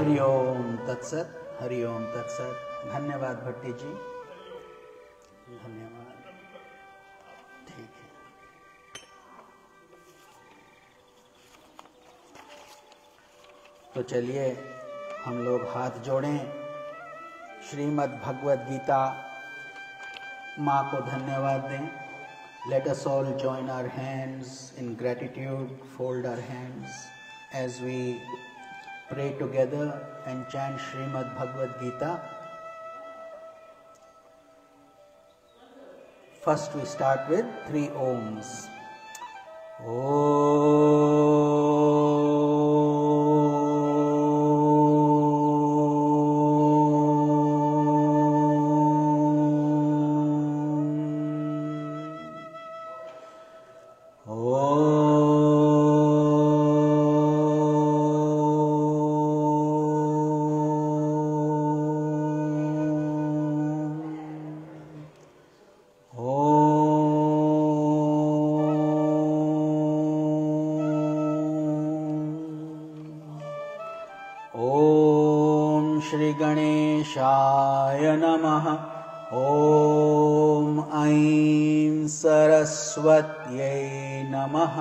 हरि ओम तत्सत, हरि ओम तत्सत। धन्यवाद भट्टी जी, धन्यवाद। ठीक है, तो चलिए हम लोग हाथ जोड़ें, श्रीमद् भगवद गीता माँ को धन्यवाद दें। Let us all join our hands in gratitude, fold our hands as we pray together and chant Srimad Bhagavad Gita. First we start with 3 Oms. Shri गणेशाय नमः। ओम ऐं सरस्वत्यै नमः।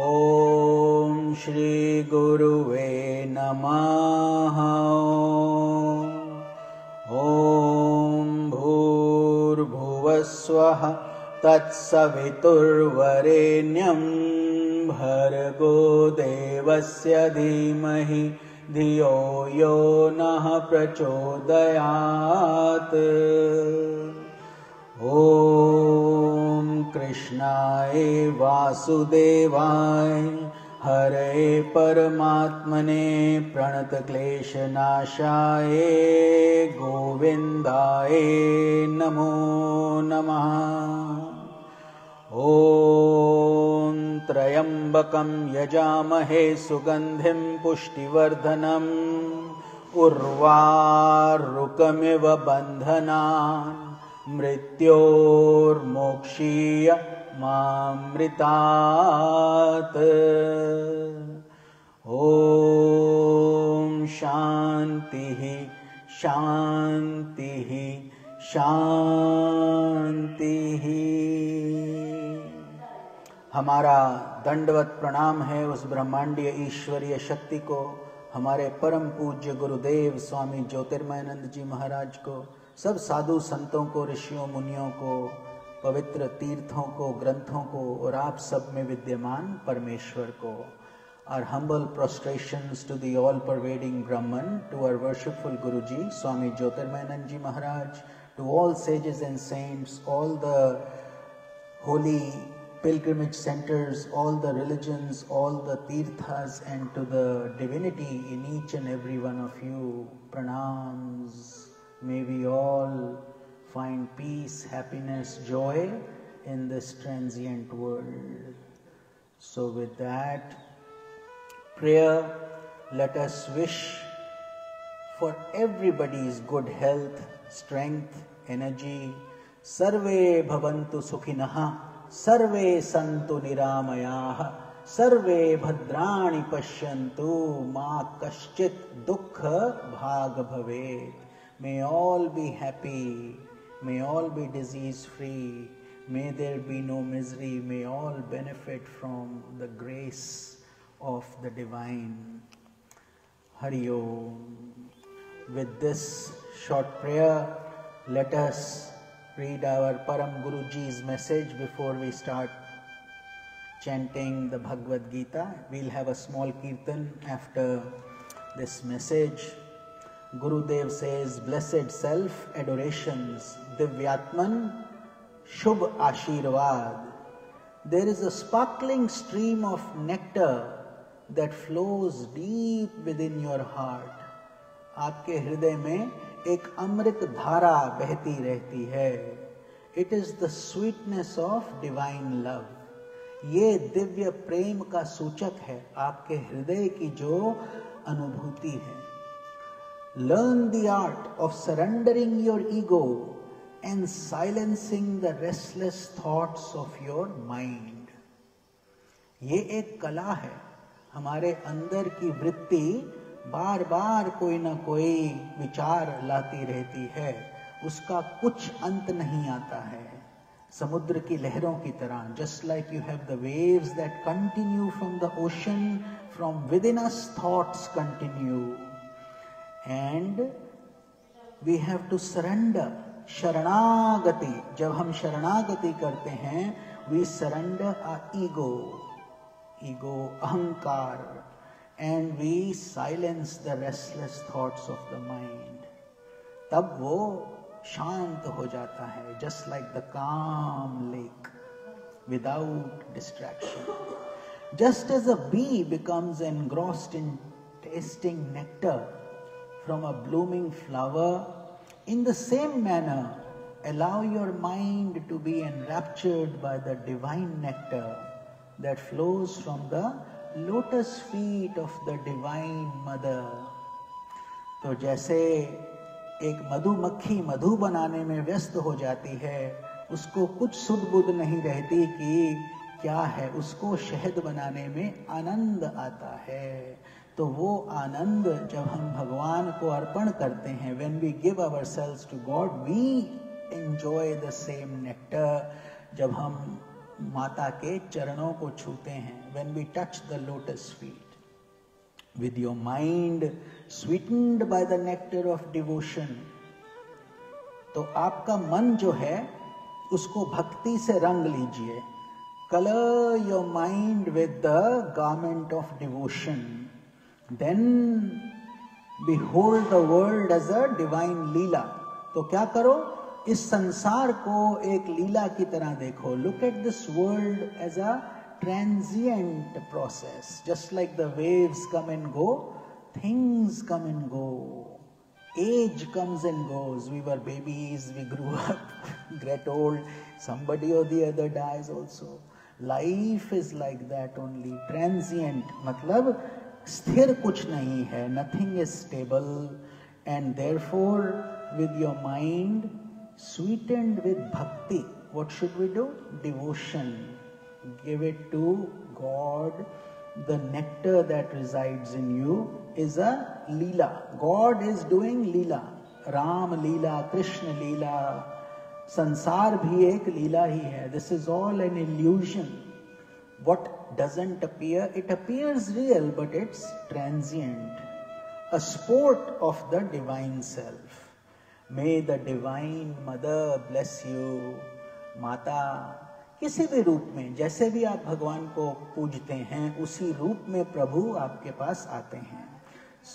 ओम श्री गुरुवे नमः। ओम भूर्भुवस्वः तत्सवितुर्वरेण्यं भर्गो देवस्य धीमहि धियो यो नः प्रचोदयात्। ओम कृष्णाय वासुदेवाय हरे परमात्मने प्रणतक्लेशनाशाय गोविन्दाय नमो नमः। ओम त्र्यंबकं यजामहे सुगंधिं पुष्टिवर्धनम् उर्वारुकमिव बन्धनान् मृत्योर्मोक्षीय मामृतात्। ओम शांतिः शांतिः शांतिः। हमारा दंडवत प्रणाम है उस ब्रह्मांडीय ईश्वरीय शक्ति को, हमारे परम पूज्य गुरुदेव स्वामी ज्योतिर्मयानंद जी महाराज को, सब साधु संतों को, ऋषियों मुनियों को, पवित्र तीर्थों को, ग्रंथों को और आप सब में विद्यमान परमेश्वर को। Our humble prostrations to the all-pervading Brahman, to our worshipful Guruji, Swami Jyotirmayanand Ji Maharaj, to all sages and saints, all the holy pilgrimage centers, all the religions, all the tirthas, and to the divinity in each and every one of you, pranams. May we all find peace, happiness, joy in this transient world. So with that prayer, let us wish for everybody's good health, strength, energy. Sarve bhavantu sukhinah, सर्वे सन्तु निरामयाः, सर्वे भद्राणि पश्यन्तु, मा कश्चित् दुःख भाग भवेत्। May all be happy, may all be disease free, may there be no misery, may all benefit from the grace of the divine. Hari Om. With this short prayer, let us read our Param Guruji's message before we start chanting the Bhagavad Gita. We'll have a small kirtan after this message. Gurudev says, blessed self adorations, Divyatman, Shubh Ashirvad. There is a sparkling stream of nectar that flows deep within your heart. आपके हृदय में एक अमृत धारा बहती रहती है। It is the sweetness of divine love. ये दिव्य प्रेम का सूचक है आपके हृदय की जो अनुभूति है। Learn the art of surrendering your ego and silencing the restless thoughts of your mind. ये एक कला है हमारे अंदर की वृत्ति बार बार कोई ना कोई विचार लाती रहती है, उसका कुछ अंत नहीं आता है। समुद्र की लहरों की तरह, just like you have the waves that continue from the ocean, from within us thoughts continue, and we have to surrender. शरणागति, जब हम शरणागति करते हैं, वी सरेंडर आवर ईगो, अहंकार, and we silence the restless thoughts of the mind. तब वो शांत हो जाता है, just like the calm lake without distraction. Just as a bee becomes engrossed in tasting nectar from a blooming flower, in the same manner allow your mind to be enraptured by the divine nectar that flows from the lotus feet of the divine mother। तो जैसे एक मधुमक्खी मधु बनाने में व्यस्त हो जाती है, उसको कुछ सुध बुध नहीं रहती कि क्या है, उसको शहद बनाने में आनंद आता है। तो वो आनंद जब हम भगवान को अर्पण करते हैं, when we give ourselves to God, we enjoy the same nectar। जब हम माता के चरणों को छूते हैं, when we touch the lotus feet, with your mind sweetened by the nectar of devotion, तो आपका मन जो है उसको भक्ति से रंग लीजिए। Color your mind with the garment of devotion, then behold the world as a divine लीला। तो क्या करो, इस संसार को एक लीला की तरह देखो। Look at this world as a transient process, just like the waves come and go, things come and go, age comes and goes. We were babies, we grew up, get old, somebody or the other dies also. Life is like that only, transient, मतलब स्थिर कुछ नहीं है, nothing is stable, and therefore with your mind sweetened with bhakti, what should we do? Devotion. Give it to God. The nectar that resides in you is a leela. God is doing leela. Ram leela, Krishna leela. संसार भी एक लीला ही है. This is all an illusion. What doesn't appear, it appears real, but it's transient. A sport of the divine self. May the divine mother bless you. माता किसी भी रूप में, जैसे भी आप भगवान को पूजते हैं, उसी रूप में प्रभु आपके पास आते हैं.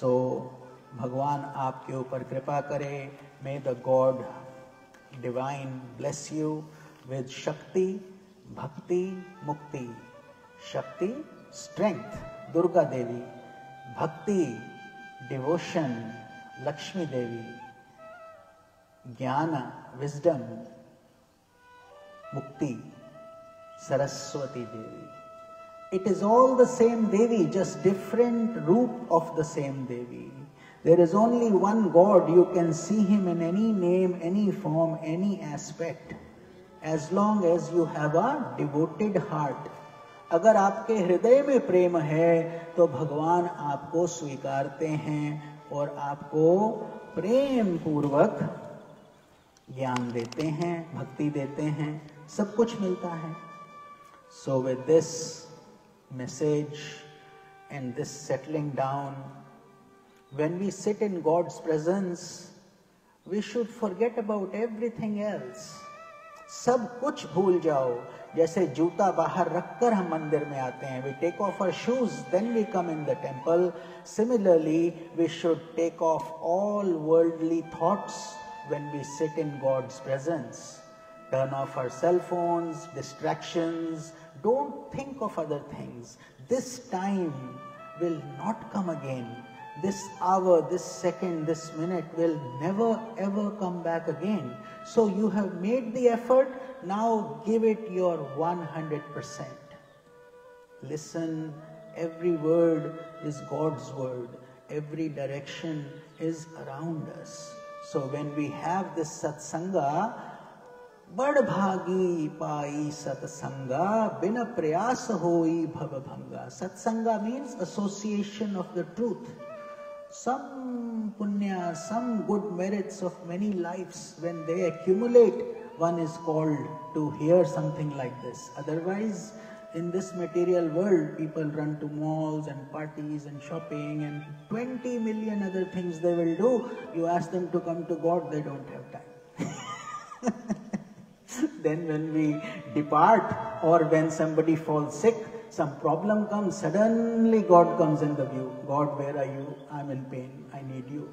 So भगवान आपके ऊपर कृपा करे. May the God divine bless you with Shakti, Bhakti, Mukti. Shakti, strength, Durga Devi. Bhakti, devotion, Lakshmi Devi. Jnana, wisdom. Mukti, Saraswati Devi. It is all the same Devi, just different roop of the same Devi. There is only one God. You can see Him in any name, any form, any aspect, as long as you have a devoted heart. अगर आपके हृदय में प्रेम है तो भगवान आपको स्वीकारते हैं और आपको प्रेम पूर्वक ज्ञान देते हैं, भक्ति देते हैं, सब कुछ मिलता है. So with this message and this settling down, when we sit in God's presence, we should forget about everything else. सब कुछ भूल जाओ. जैसे जूता बाहर रखकर हम मंदिर में आते हैं, we take off our shoes, then we come in the temple. Similarly, we should take off all worldly thoughts when we sit in God's presence. Turn off our cell phones, distractions. Don't think of other things. This time will not come again. This hour, this second, this minute will never ever come back again. So you have made the effort, now give it your 100%. Listen, every word is God's word. Every direction is around us. So when we have this satsanga, बड़ भागी पाई सत्संगा बिना प्रयास होई भव भंगा. Satsanga means association of the truth. some punya, some good merits of many lives, when they accumulate, one is called to hear something like this. Otherwise, in this material world, people run to malls and parties and shopping and 20 million other things they will do. You ask them to come to God, they don't have time. Then when we depart, or when somebody falls sick, some problem comes, suddenly God comes in the view. God, where are you? I'm in pain. I need you.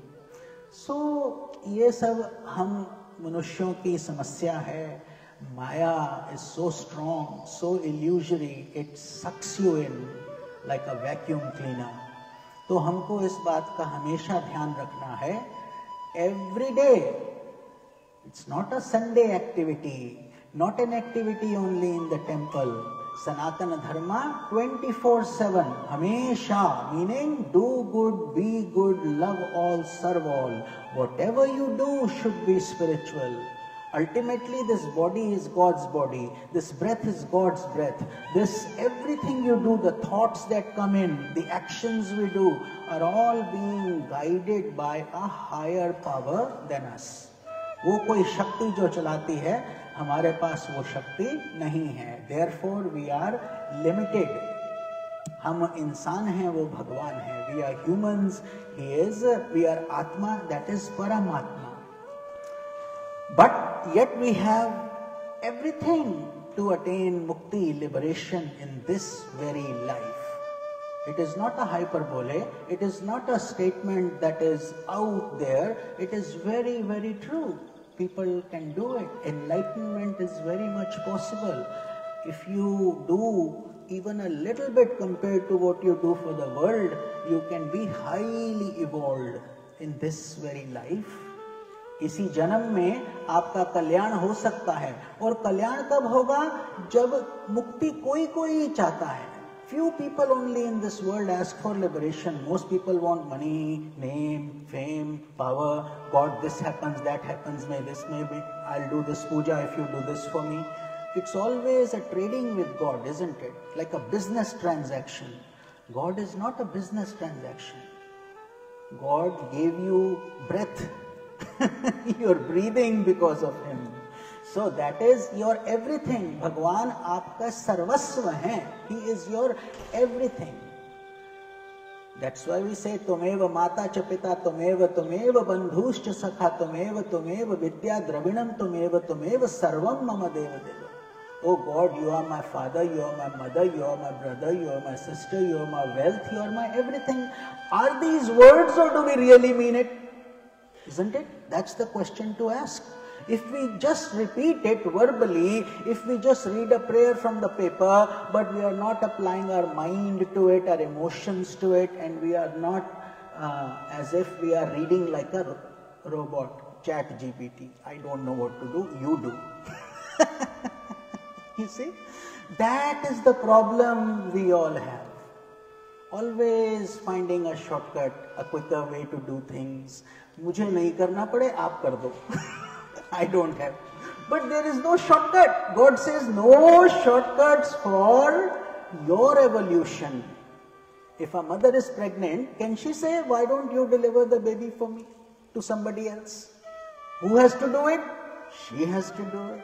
So ये सब हम मनुष्यों की समस्या है. Maya is so strong, so illusory, it sucks you in like a vacuum cleaner. तो हमको इस बात का हमेशा ध्यान रखना है. Every day, it's not a Sunday activity, not an activity only in the temple. Sanatana Dharma 24/7, Hamesha, meaning do good, be good, love all, serve all. Whatever you do should be spiritual. Ultimately, this body is God's body. This breath is God's breath. This everything you do, the thoughts that come in, the actions we do, are all being guided by a higher power than us. वो कोई शक्ति जो चलाती है, हमारे पास वो शक्ति नहीं है. Therefore, we are limited. हम इंसान हैं, वो भगवान है. We are humans. He is. We are Atma. That is Paramatma. But yet we have everything to attain mukti, liberation in this very life. It is not a hyperbole. It is not a statement that is out there. It is very, very true. People can do it. Enlightenment is very much possible. If you do even a little bit compared to what you do for the world, you can be highly evolved in this very life. इसी जन्म में आपका कल्याण हो सकता है. और कल्याण कब होगा? जब मुक्ति कोई कोई चाहता है. Few people only in this world ask for liberation. Most people want money, name, fame, power. God, this happens, that happens, may this, may be. I'll do this puja if you do this for me. It's always a trading with God, isn't it? Like a business transaction. God is not a business transaction. God gave you breath. You're breathing because of Him. So that is your everything. Bhagwan आपका सर्वस्व है. He is your everything. That's why we say त्वमेव माता च पिता त्वमेव त्वमेव बन्धुश्च सखा त्वमेव विद्या द्रविणम त्वमेव सर्वम मम देव देव. Oh God, you are my father, you are my mother, you are my brother, you are my sister, you are my wealth, you are my everything. Are these words, or do we really mean it? Isn't it? That's the question to ask. If we just repeat it verbally, if we just read a prayer from the paper, but we are not applying our mind to it, our emotions to it, and we are not as if we are reading like a robot, Chat GPT. I don't know what to do, you do. You see? That is the problem we all have. Always finding a shortcut, a quicker way to do things. मुझे नहीं करना पड़े, आप कर दो. I don't have. But there is no shortcut. God says no shortcuts for your evolution. If a mother is pregnant, can she say, why don't you deliver the baby for me to somebody else? Who has to do it? She has to do it.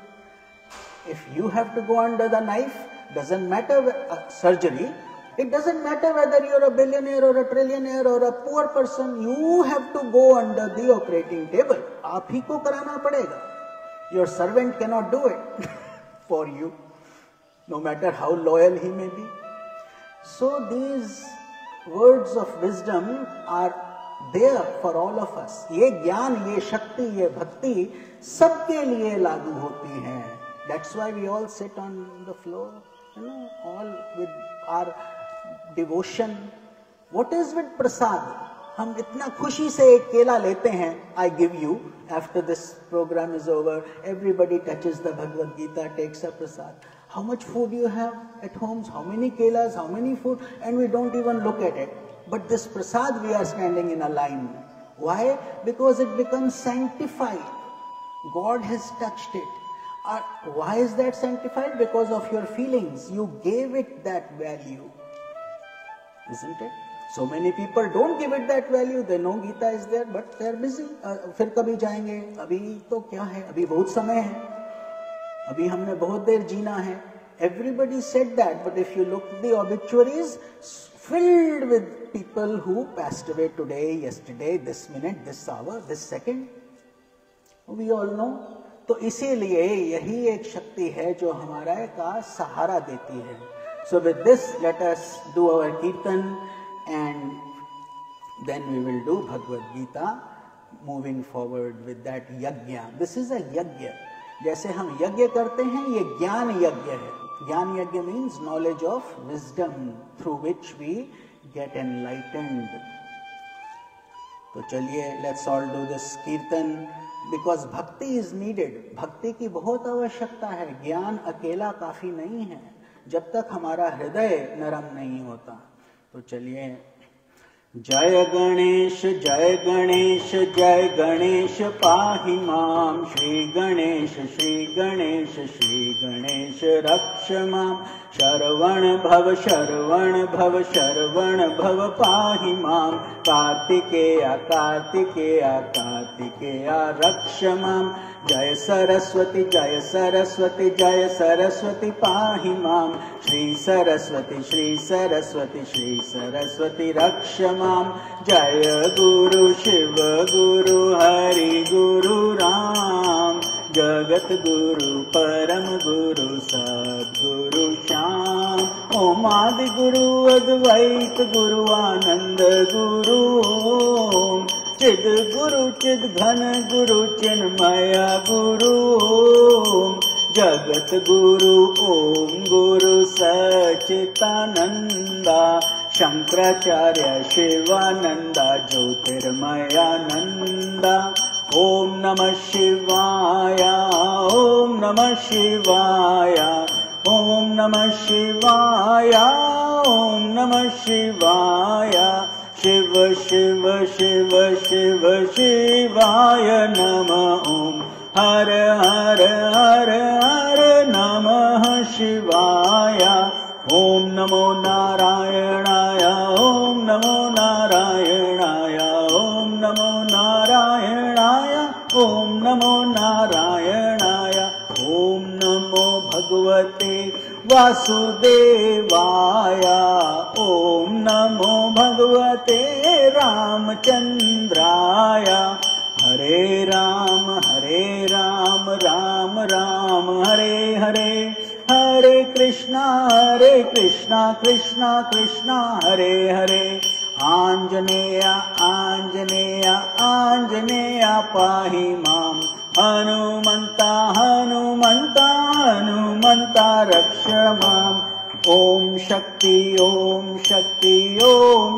If you have to go under the knife, doesn't matter surgery. It doesn't matter whether you're a billionaire or a trillionaire or a poor person, you have to go under the operating table. आप ही को कराना पड़ेगा. Your servant cannot do it for you, no matter how loyal he may be. So these words of wisdom are there for all of us. ये ज्ञान, ये शक्ति, ये भक्ति सबके लिए लागू होती है. That's why we all sit on the floor, all with our devotion. What is with prasad? हम इतना खुशी से एक केला लेते हैं. I give you. After this program is over, everybody touches the Bhagavad Gita, takes a prasad. How much food you have at homes? How many kelas? How many food? And we don't even look at it. But this prasad, we are standing in a line. Why? Because it becomes sanctified. God has touched it. Why is that sanctified? Because of your feelings. You gave it that value. Isn't it? So many people don't give it that value. They know Gita is there, but they are busy. फिर कभी जाएंगे, अभी तो क्या है, अभी बहुत समय है, अभी हमने बहुत देर जीना है. Everybody said that, but if you look at the obituaries, filled with people who passed away today, yesterday, this minute, this hour, this second. We all know. तो इसीलिए यही एक शक्ति है जो हमारा का सहारा देती है. So with this, let us do our kirtan. And then we will do Bhagavad Gita, moving forward with that yajna. This is a yajna. जैसे हम यज्ञ करते हैं, ये ज्ञान यज्ञ है. ज्ञान यज्ञ means knowledge of wisdom through which we get enlightened. तो चलिए, let's all do this kirtan because bhakti is needed. भक्ति की बहुत आवश्यकता है. ज्ञान अकेला काफी नहीं है जब तक हमारा हृदय नरम नहीं होता. तो चलिए, जय गणेश जय गणेश जय गणेश पाहि माम. श्री गणेश श्री गणेश रक्ष माम. शरवण भव शरवण भव शरवण भव पाहि माम. कार्तिकेया कार्तिकेया कार्तिकेया रक्ष माम. जय सरस्वती जय सरस्वती पाहि माम. श्री सरस्वती रक्ष माम. जय गुरु शिव गुरु हरि गुरु राम. जगत गुरु परम गुरु सद्गुरु श्याम. ओम आदि गुरु अद्वैत गुरु आनंद गुरु. ओम चिद गुरु चिद घन गुरु चिन्मय गुरु. जगत गुरु ओम गुरु सच्चिदानंदा. शंकराचार्य शिवानंदा ज्योतिर्मयानंदा. ओम नमः शिवाय ओम नमः शिवाय ओम नमः शिवाय ओम नमः शिवाय. शिव शिव शिव शिव शिवाय नमः. ओम हर हर हर हर नमः शिवाय. ओम नमो नारायणाय ओम नमो नारायणाय ओम नमो नारायणाय ओम नमो नारायणाय. ओम नमो भगवते वासुदेवाय. ओम नमो भगवते रामचंद्राय. हरे राम राम राम हरे हरे. हरे कृष्णा कृष्णा कृष्णा हरे हरे. आंजनेय आंजनेय आंजनेय पाहि माम. हनुमंता हनुमंता हनुमंता रक्ष माम. ओम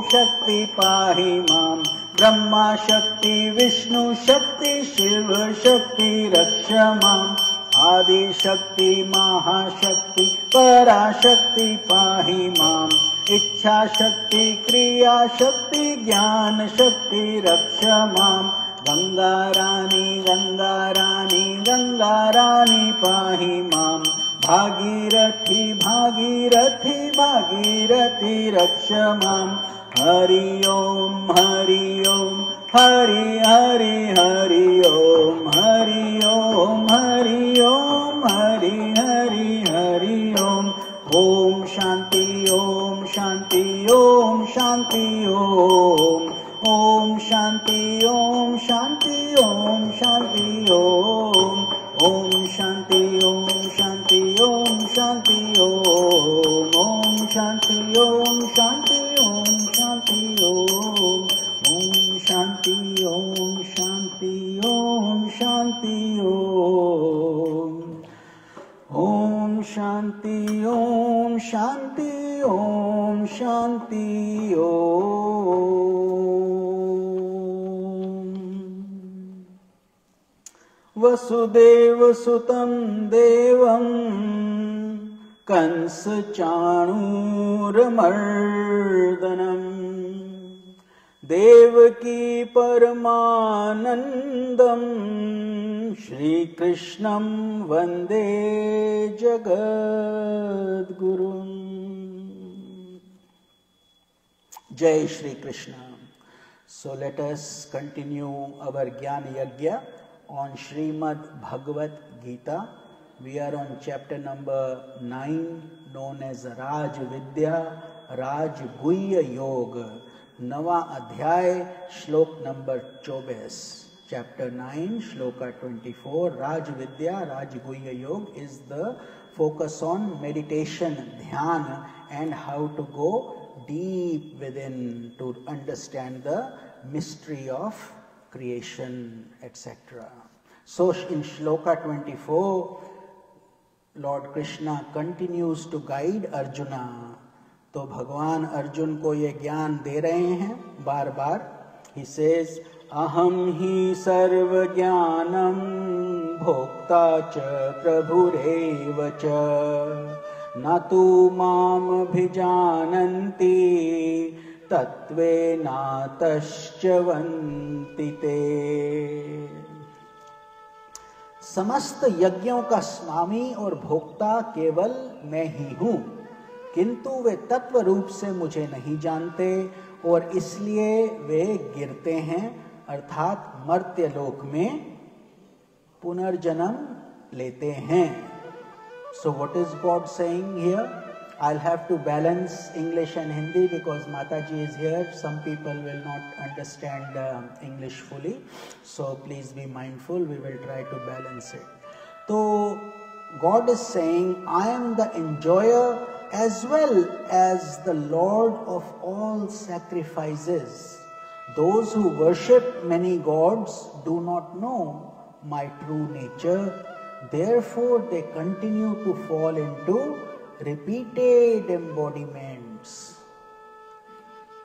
शक्ति पाहि माम. ब्रह्मा शक्ति विष्णु शक्ति शिव शक्ति रक्ष माम. आदि शक्ति महाशक्ति पराशक्ति पाहि माम. इच्छा शक्ति क्रिया शक्ति ज्ञान शक्ति रक्ष माम. गंगा रानी पाहि माम. भागीरथी रक्ष माम. हरि ओम हरि ओम हरि हरि हरि ओम हरि ओम हरि ओम हरि हरि हरि ओम. ओम शांति ओम शांति ओम शांति ओम. ओम शांति ओम शांति ओम शांति ओम. ओम शांति ओम शांति ओम शांति ओम. ओम शांति ओम शांति ओम शांति ओम. ओम शांति ओम शांति ओम शांति ओम. ओम शांति ओम शांति ओम शांति ओम. वसुदेव सुतं देवं कंस चाणूरमर्दनम्. देवकी परमानंदम श्रीकृष्णं वंदे जगद्गुरुम्. Jai Shri Krishna. So let us continue our Gyan Yagya on Srimad Bhagavad Gita. We are on chapter number 9 known as Raj Vidya, Raj Guhya Yoga. नवा अध्याय श्लोक number 24. Chapter 9 Shloka 24. Raj Vidya, Raj Guhya Yoga is the focus on meditation, dhyana, and how to go deep within to understand the mystery of creation, etc. So in Shloka 24, Lord Krishna continues to guide Arjuna. तो भगवान अर्जुन को ये ज्ञान दे रहे हैं बार बार. He says, अहम ही सर्व ज्ञानम भोक्ता च प्रभुरेव च न तु माम भिजानन्ति तत्त्वेनातश्चवन्ति ते. समस्त यज्ञों का स्वामी और भोक्ता केवल मैं ही हूँ, किंतु वे तत्व रूप से मुझे नहीं जानते और इसलिए वे गिरते हैं, अर्थात मर्त्य लोक में पुनर्जन्म लेते हैं. So what is God saying here? I'll have to balance English and Hindi because Mataji is here. Some people will not understand English fully. So please be mindful. We will try to balance it. So God is saying, I am the enjoyer as well as the Lord of all sacrifices. Those who worship many gods do not know my true nature. Therefore, they continue to fall into repeated embodiments.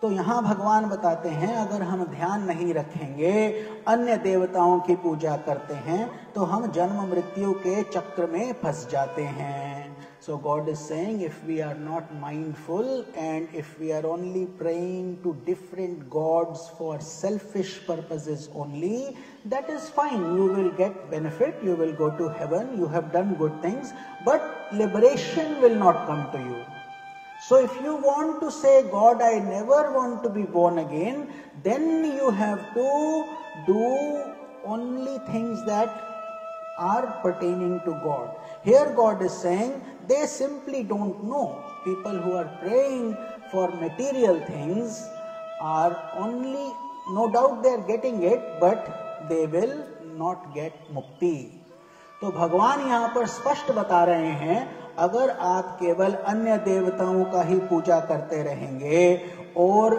तो यहाँ भगवान बताते हैं, अगर हम ध्यान नहीं रखेंगे, अन्य देवताओं की पूजा करते हैं, तो हम जन्म मृत्यु के चक्र में फंस जाते हैं. So God is saying, if we are not mindful and if we are only praying to different gods for selfish purposes only, that is fine. You will get benefit, you will go to heaven, you have done good things, but liberation will not come to you. So if you want to say, God, I never want to be born again, then you have to do only things that are pertaining to God. Here God is saying, they simply don't know. People who are praying for material things are only, no doubt they are getting it, but they will not get mukti. तो भगवान यहाँ पर स्पष्ट बता रहे हैं, अगर आप केवल अन्य देवताओं का ही पूजा करते रहेंगे और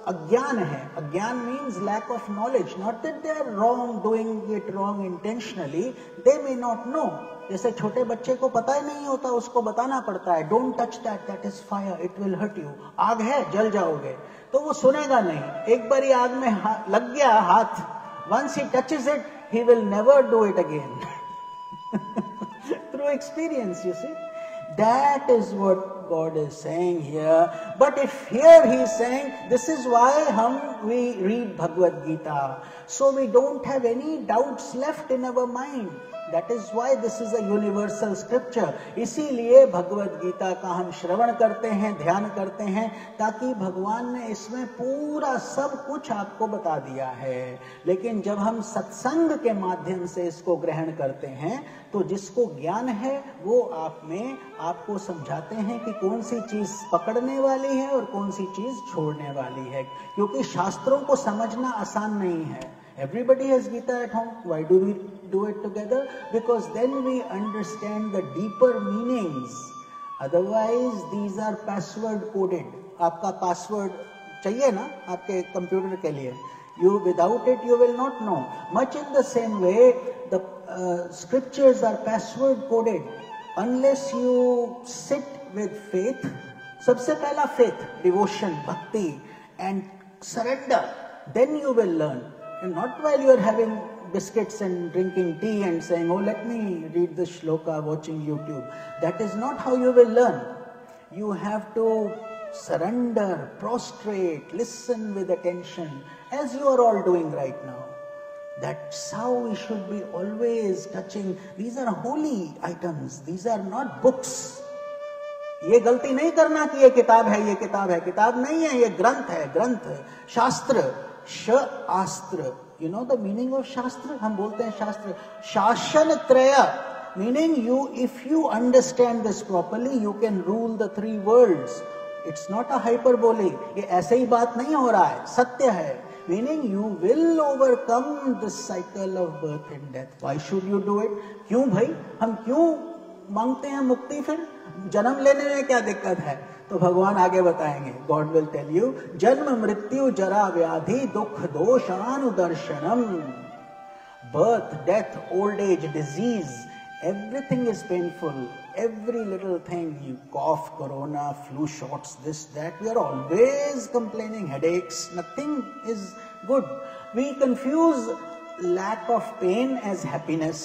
अज्ञान है, अज्ञान means lack of knowledge, not that they are wrong, doing it wrong intentionally, they may not know. जैसे छोटे बच्चे को पता ही नहीं होता, उसको बताना पड़ता है, don't touch that, that is fire, it will hurt you, आग है जल जाओगे, तो वो सुनेगा नहीं. एक बारी आग में लग गया हाथ, once he touches it, he will never do it again. Through experience, you see. That is what God is saying here. But if here He is saying, this is why we read Bhagavad Gita, so we don't have any doubts left in our mind. That is why this is a universal scripture. इसीलिए भगवद गीता का हम श्रवण करते हैं, ध्यान करते हैं, ताकि भगवान ने इसमें पूरा सब कुछ आपको बता दिया है. लेकिन जब हम सत्संग के माध्यम से इसको ग्रहण करते हैं, तो जिसको ज्ञान है वो आप में आपको समझाते हैं कि कौन सी चीज पकड़ने वाली है और कौन सी चीज छोड़ने वाली है. क्योंकि शास्त्रों को समझना आसान नहीं है. Everybody has Gita at home. Why do we do it together? Because then we understand the deeper meanings. Otherwise, these are password coded. आपका password चाहिए ना आपके कंप्यूटर के लिए. Without it, you will not know. Much in the same way, the scriptures are password coded. Unless you sit with faith, सबसे पहला faith, devotion, bhakti, and surrender, then you will learn. And not while you are having biscuits and drinking tea and saying, oh, let me read this shloka, watching YouTube. That is not how you will learn. You have to surrender, prostrate, listen with attention, as you are all doing right now. That's how we should be always touching. These are holy items. These are not books. ये गलती नहीं करना कि ये किताब है, ये किताब है। किताब नहीं है, ये ग्रंथ है, ग्रंथ। शास्त्र, शास्त्र, you know the meaning of shastra? हम बोलते हैं शास्त्र, शासन त्रय, meaning you, if you understand this properly, you can rule the 3 worlds. It's not a hyperbole, ये ऐसे ही बात नहीं हो रहा है, सत्य है। Meaning you will overcome this cycle of birth and death. Why should you do it? क्यों भाई, हम क्यों मांगते हैं मुक्ति? फिर जन्म लेने में क्या दिक्कत है? तो भगवान आगे बताएंगे, गॉड विल टेल यू, जन्म मृत्यु जरा व्याधि दुख दोषानुदर्शनम, birth death old age disease, everything is painful, every little thing, you cough, corona, flu shots, this, that, we are always complaining, headaches, nothing is good. We confuse lack of pain as happiness.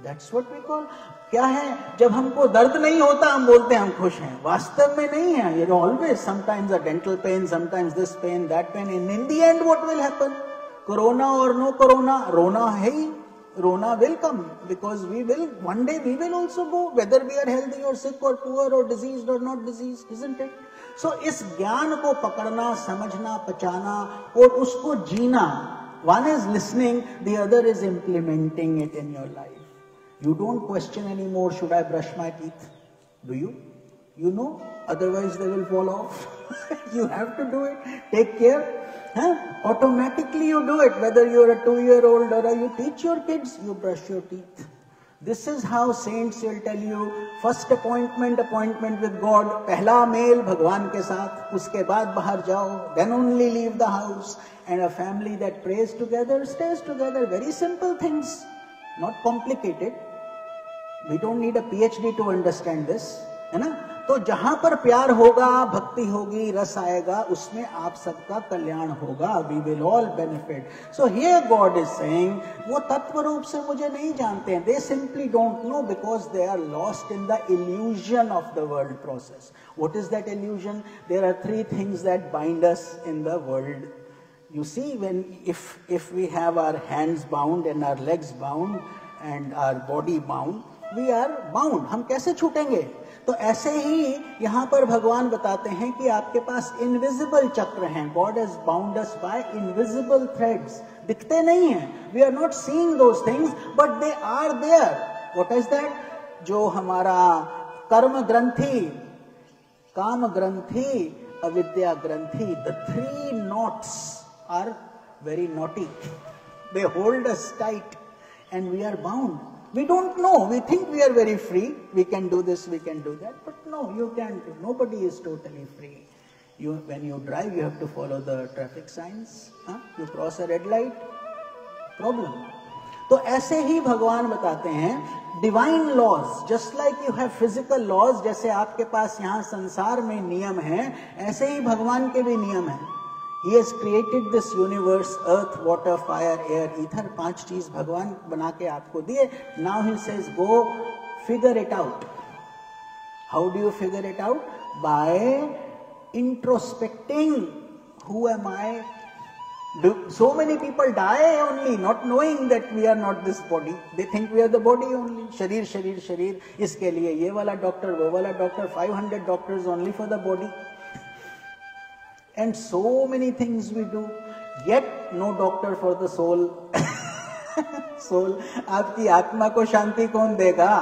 That's what we call. क्या है, जब हमको दर्द नहीं होता हम बोलते हैं हम खुश हैं, वास्तव में नहीं है। You're always, sometimes a dental pain, sometimes this pain, that pain, and in the end what will happen? Corona or no corona, रोना है ही, Rona will come, because we will, one day we will also go, whether we are healthy or sick or poor or diseased or not diseased, isn't it? So इस ज्ञान को पकड़ना, समझना, पचाना और उसको जीना, one is listening, the other is implementing it in your life. You don't question anymore, should I brush my teeth? Do you? You know, otherwise they will fall off. You have to do it, take care. Automatically you do it, whether you're a 2-year-old or you teach your kids, you brush your teeth. This is how saints will tell you, first appointment with God, पहला mail भगवान के साथ, उसके बाद बाहर जाओ, then only leave the house, and a family that prays together stays together. Very simple things, not complicated. We don't need a PhD to understand this, है ना? तो जहां पर प्यार होगा, भक्ति होगी, रस आएगा, उसमें आप सबका कल्याण होगा। We will all benefit. So here God is saying, वो तत्व रूप से मुझे नहीं जानते हैं, they simply don't know because they are lost in the illusion of the world process. What is that illusion? There are 3 things that bind us in the world. You see, if we have our hands bound and our legs bound and our body bound, we are bound. हम कैसे छूटेंगे? तो ऐसे ही यहाँ पर भगवान बताते हैं कि आपके पास इनविजिबल चक्र हैं. God has bound us by invisible threads. दिखते नहीं हैं, we are not seeing those things but they are there. What is that? जो हमारा कर्म ग्रंथि, काम ग्रंथि, अविद्या ग्रंथि, the 3 knots are very naughty. They hold us tight and we are bound. We don't know. We think we are very free. We can do this, we can do that. But no, you can't. Nobody is totally free. When you drive, you have to follow the traffic signs. You cross a red light, problem. तो ऐसे ही भगवान बताते हैं divine laws, just like you have physical laws. जैसे आपके पास यहाँ संसार में नियम हैं, ऐसे ही भगवान के भी नियम हैं. He has created this universe, earth, water, fire, air, ether. 5 चीज भगवान बना के आपको दिए. Now he says, go figure it out. How do you figure it out? By introspecting. Who am I? So many people die only not knowing that we are not this body. They think we are the body only. शरीर शरीर शरीर. इसके लिए ये वाला doctor, वो वाला doctor, 500 doctors only for the body. And so many things we do, yet no doctor for the soul. Soul, आपकी आत्मा को शांति कौन देगा?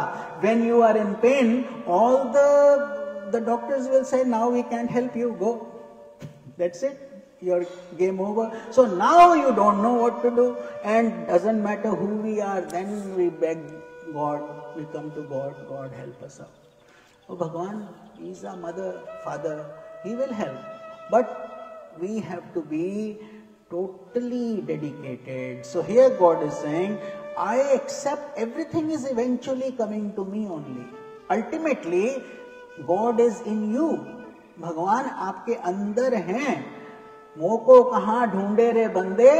When you are in pain, all the doctors will say, now we can't help you, go. That's it, your game over. So now you don't know what to do, and doesn't matter who we are, then we beg God, we come to God, God help us out. Oh Bhagwan, He is our mother, father, He will help. But we have to be totally dedicated. So here God is saying, I accept everything is eventually coming to me only. Ultimately, God is in you. भगवान आपके अंदर हैं. मोह को कहाँ ढूंढे रे बंदे,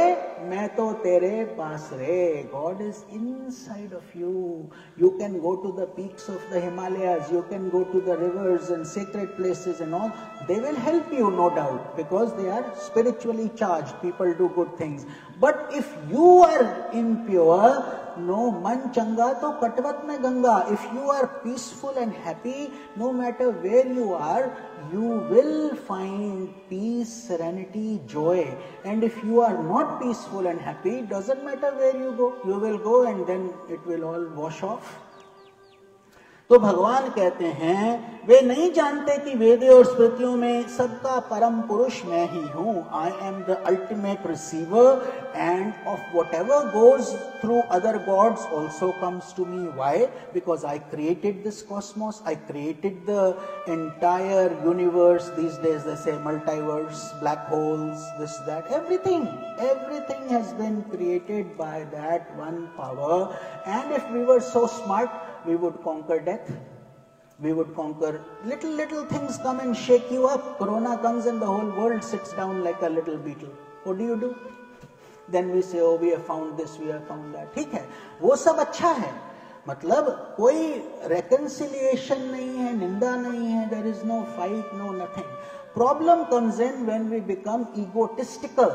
मैं तो तेरे पास रे. God is inside of you. You can go to the peaks of the Himalayas, you can go to the rivers and sacred places and all. They will help you, no doubt, because they are spiritually charged. People do good things. But if you are impure, no मन चंगा तो कटवत में Ganga. If you are peaceful and happy, no matter where you are, you will find peace, serenity, joy. And if you are not peaceful and happy, doesn't matter where you go, you will go and then it will all wash off. तो भगवान कहते हैं वे नहीं जानते कि वेदों और स्मृतियों में सबका परम पुरुष मैं ही हूँ. I am the ultimate receiver end of whatever goes through other gods also comes to me. Why? Because I created this cosmos, I created the entire universe. These days they say multiverse, black holes, this that, everything has been created by that one power. And if we were so smart, we would conquer death. We would conquer little things come and shake you up. Corona comes and the whole world sits down like a little beetle. What do? Then we say, oh, we have found this, we have found that. ठीक है, वो सब अच्छा है. मतलब कोई reconciliation नहीं है, निंदा नहीं है. There is no fight, no nothing. Problem comes in when we become egotistical.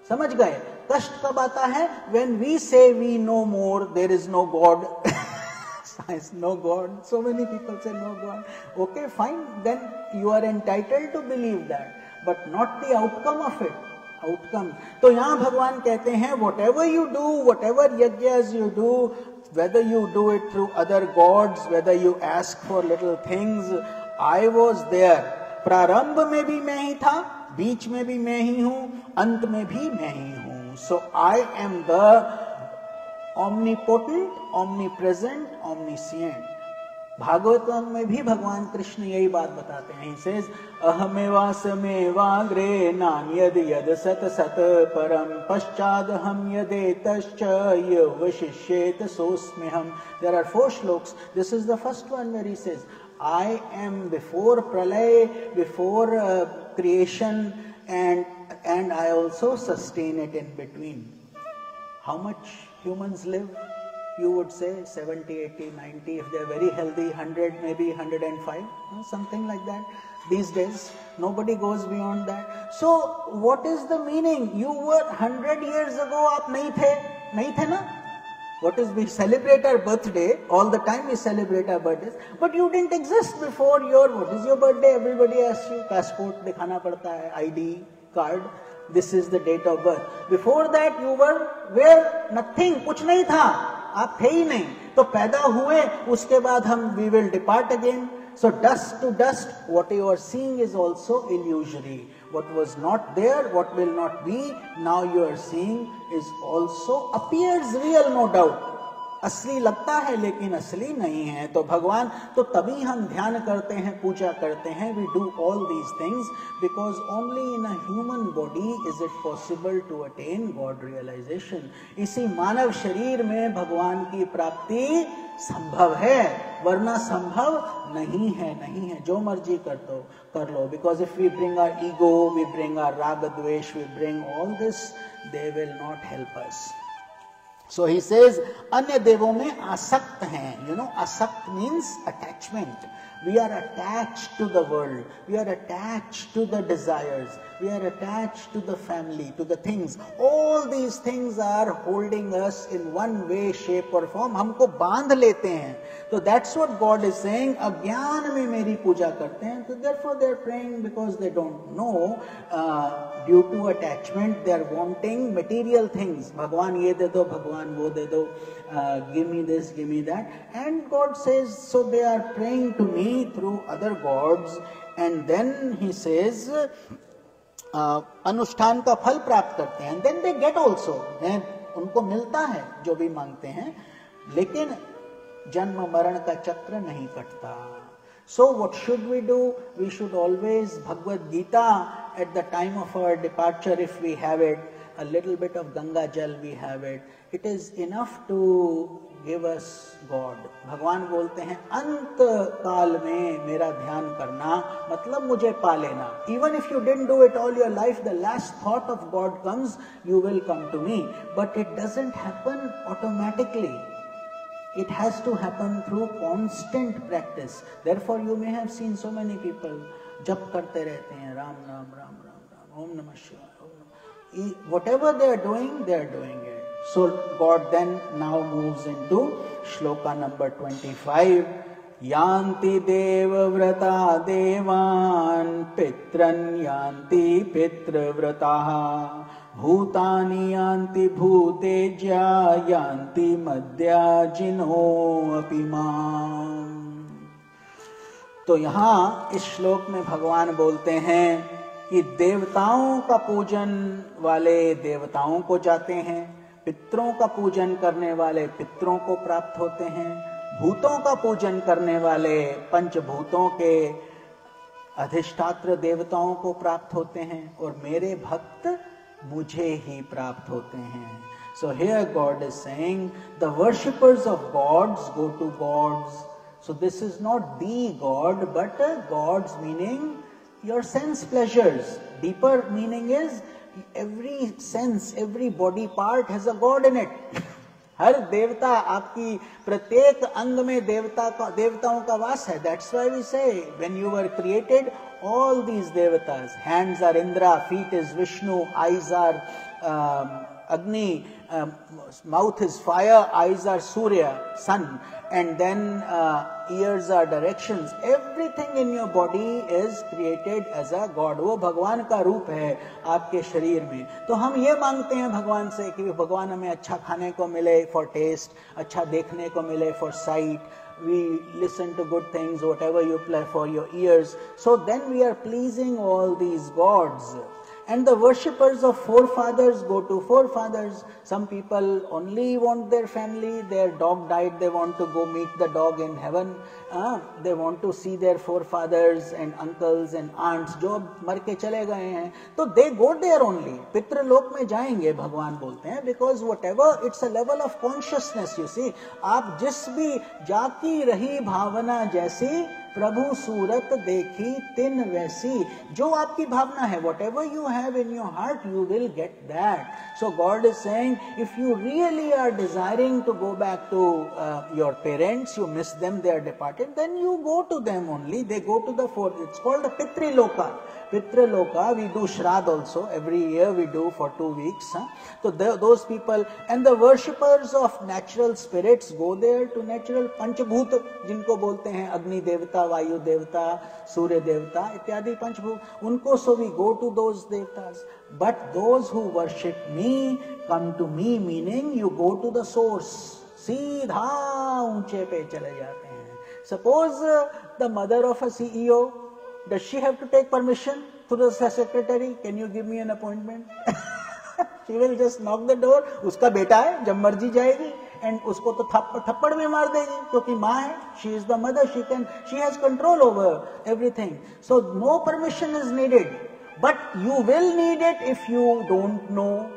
समझ गए? कष्ट कब आता है? When we say we know more, there is no God. Science, no God. So many people say no God. Okay, fine. Then you are entitled to believe that, but not the outcome of it. Outcome. तो यहाँ भगवान कहते हैं, whatever you do, whatever yajnas you do, whether you do it through other gods, whether you ask for little things, I was there. प्रारंभ में भी मैं ही था, बीच में भी मैं ही हूँ, अंत में भी मैं ही हूँ. So I am the omnipotent, omnipresent, omniscient. Bhagavatam में भी भगवान कृष्ण यही बात बताते हैं. He says, अहमेवासमेवाग्रे नान्यद यद सत सत परम पश्चादहम यदेतश्च यवशिष्येत सोऽस्म्यहम्. There are 4 shloks. This is the first one where he says, I am before pralay, before creation, and I also sustain it in between. How much humans live? You would say 70, 80, 90, if they are very healthy, 100, maybe 105, something like that. These days, nobody goes beyond that. So, what is the meaning? You were 100 years ago, आप नहीं थे ना? What is, we celebrate our birthday, all the time we celebrate our birthdays, but you didn't exist before what is your birthday? Everybody asks you, passport दिखाना पड़ता है, ID card, this is the date of birth. Before that you were where? Nothing, कुछ नहीं था, आप थे ही नहीं. तो पैदा हुए, उसके बाद we will depart again. So dust to dust, what you are seeing is also illusory. What was not there, what will not be, now you are seeing is also appears real, no doubt. असली लगता है लेकिन असली नहीं है. तो भगवान, तो तभी हम ध्यान करते हैं, पूजा करते हैं. We do all these things because only in a human body is it possible to attain God realization. इसी मानव शरीर में भगवान की प्राप्ति संभव है, वरना संभव नहीं है. जो मर्जी कर लो. Because if we bring our ego, we bring our raga dvesh, we bring all this, they will not help us. So he says, अन्य देवों में आसक्त हैं. You know, आसक्त means attachment. We are attached to the world. We are attached to the desires. We are attached to the family, to the things. All these things are holding us in one way, shape or form. हमको बांध लेते हैं. So that's what God is saying. अज्ञान में मेरी पूजा करते हैं. So therefore they are praying because they don't know. Due to attachment, they are wanting material things. भगवान ये दे दो, भगवान वो दे दो. Give me this, give me that. And God says, so they are praying to me through other gods. And then he says, अनुष्ठान का फल प्राप्त करते हैं. And then they get also. उनको मिलता है जो भी मांगते हैं, लेकिन जन्म मरण का चक्र नहीं कटता. So what should we do? We should always, Bhagavad Gita, at the time of our departure, if we have it, a little bit of Ganga Jal we have it, it is enough to give us God. भगवान बोलते हैं, अंत काल में मेरा ध्यान करना, मतलब मुझे पा लेना. Even if you didn't do it all your life, the last thought of God comes, you will come to me. But it doesn't happen automatically. It has to happen through constant practice. Therefore, you may have seen so many people जप करते रहते हैं, राम राम राम राम राम, ओम नमः शिवाय, ओम नमः. Whatever they are doing it. So God then now moves into shloka number 25. Yanti devavrata devan pitran yanti pitravrataha bhutani yanti bhuteja yanti madhyajino apimam. तो यहाँ इस श्लोक में भगवान बोलते हैं कि देवताओं का पूजन वाले देवताओं को जाते हैं, पितरों का पूजन करने वाले पितरों को प्राप्त होते हैं, भूतों का पूजन करने वाले पंचभूतों के अधिष्ठात्र देवताओं को प्राप्त होते हैं, और मेरे भक्त मुझे ही प्राप्त होते हैं. So here God is saying the worshippers of gods go to gods. So this is not the God, but gods meaning your sense pleasures. Deeper meaning is every sense, every body part has a God in it. हर देवता, आपकी प्रत्येक अंग में देवताओं का वास है. That's why we say when you were created, all these devatas, hands are Indra, feet is Vishnu, eyes are Agni, mouth is fire, eyes are Surya, sun, and then ears are directions. Everything in your body is created as a God. वो भगवान का रूप है आपके शरीर में. तो हम ये मांगते हैं भगवान से कि भगवान हमें अच्छा खाने को मिले for taste, अच्छा देखने को मिले for sight. We listen to good things, whatever you play for your ears. So then we are pleasing all these gods. And the worshippers of forefathers go to forefathers. Some people only want their family, their dog died, they want to go meet the dog in heaven. They want to see their forefathers and uncles and aunts जो मर के चले गए हैं, तो they go there only. पितृलोक में जाएंगे भगवान बोलते हैं, because whatever, it's a level of consciousness, you see. आप जिस भी जाकी रही भावना जैसी प्रभु सूरत देखी तिन वैसी, जो आपकी भावना है, whatever you have in your heart, you will get that. So God is saying, if you really are desiring to go back to your parents, you miss them, they are departed, then you go to them only. They go to the fourth. It's called the Pitriloka. Pitriloka, we do Shraddh also, every year we do for 2 weeks. So those people, and the worshippers of natural spirits go there to natural Panchabhut, जिनको बोलते हैं अग्नि देवता, वायु देवता, सूर्य देवता इत्यादि पंचभूत, उनको, so we go to those devatas. But those who worship me come to me, meaning you go to the source. सीधा ऊंचे पे चले जाते हैं. Suppose the mother of a CEO, does she have to take permission to the secretary? Can you give me an appointment? She will just knock the door. उसका बेटा है, जब मर्जी जाएगी, and उसको तो थप्पड़ भी मार देगी, क्योंकि माँ है. She is the mother. She has control over everything. So no permission is needed. But you will need it if you don't know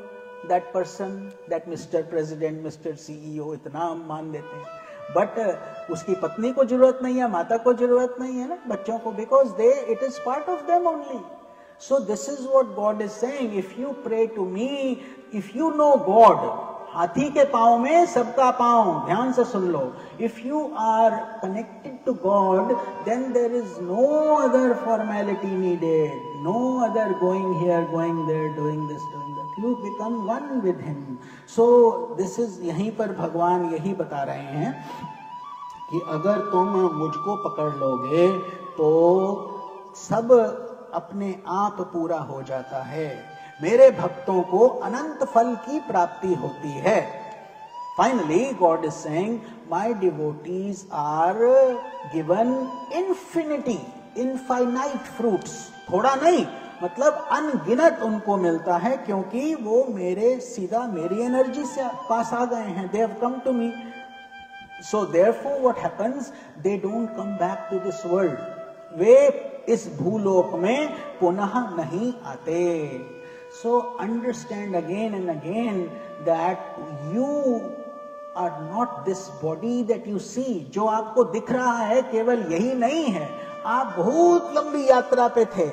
that person, that Mr. President, Mr. CEO, इतना हम मान देते हैं. But उसकी पत्नी को जरूरत नहीं है, माता को जरूरत नहीं है ना, बच्चों को, because it is part of them only. So this is what God is saying. If you pray to me, if you know God, हाथी के पाँव में सबका पाँव, ध्यान से सुन लो. If you are connected to God, then there is no other formality needed, no other going here, going there, doing this, doing that. You become one with Him. So this is, यहीं पर भगवान यही बता रहे हैं कि अगर तुम मुझको पकड़ लोगे तो सब अपने आप पूरा हो जाता है. मेरे भक्तों को अनंत फल की प्राप्ति होती है. Finally, God is saying, my devotees are given infinity, infinite fruits. थोड़ा नहीं, मतलब अनगिनत उनको मिलता है, क्योंकि वो मेरे सीधा मेरी एनर्जी से पास आ गए हैं. They have come to me. So therefore, what happens? They don't come back to this world. वे इस भूलोक में पुनः नहीं आते. So understand again and again that you are not this body that you see. जो आपको दिख रहा है केवल यही नहीं है. आप बहुत लंबी यात्रा पे थे,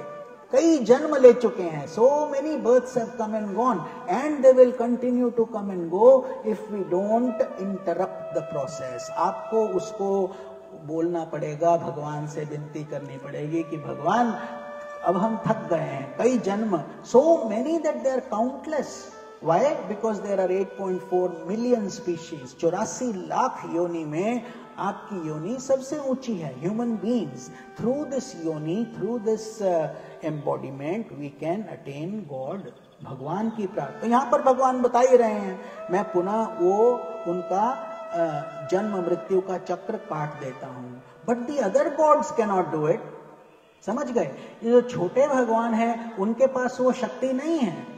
कई जन्म ले चुके हैं. So many births have come and gone, and they will continue to come and go if we don't interrupt the process. आपको उसको बोलना पड़ेगा, भगवान से विनती करनी पड़ेगी कि भगवान अब हम थक गए हैं, कई जन्म, so many that they are countless. Why? Because there are 8.4 million species. 84 lakh योनि में आपकी योनि सबसे ऊंची है. Human beings, through this yoni, through this embodiment, we can attain God. भगवान की प्राप्ति. तो यहाँ पर भगवान बता ही रहे हैं, मैं पुनः वो उनका जन्म मृत्यु का चक्र काट देता हूँ. But the other gods cannot do it. समझ गए? ये जो छोटे भगवान हैं, उनके पास वो शक्ति नहीं है.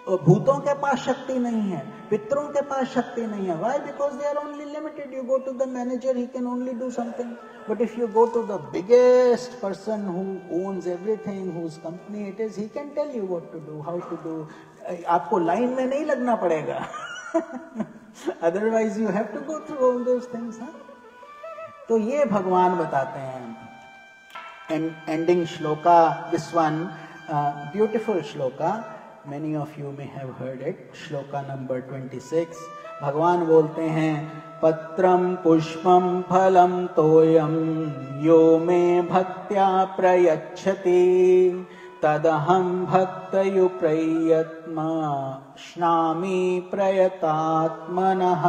भूतों के पास शक्ति नहीं है, पितरों के पास शक्ति नहीं है. Why? Because they are only limited. You go to the manager, he can only do something. But if you go to the biggest person who owns everything, whose company it is, he can tell you what to do, how to do. आपको line में नहीं लगना पड़ेगा. Otherwise you have to go through all those things. तो ये भगवान बताते हैं. Ending shloka, this one, beautiful shloka. Many of you may have heard it. Shloka number 26. भगवान बोलते हैं, पत्रम पुष्पम फलम तोयम यो मे भक्त्या प्रयच्छति तदहं भक्तयुप्रयत्मा श्नामि प्रयतात्मनः.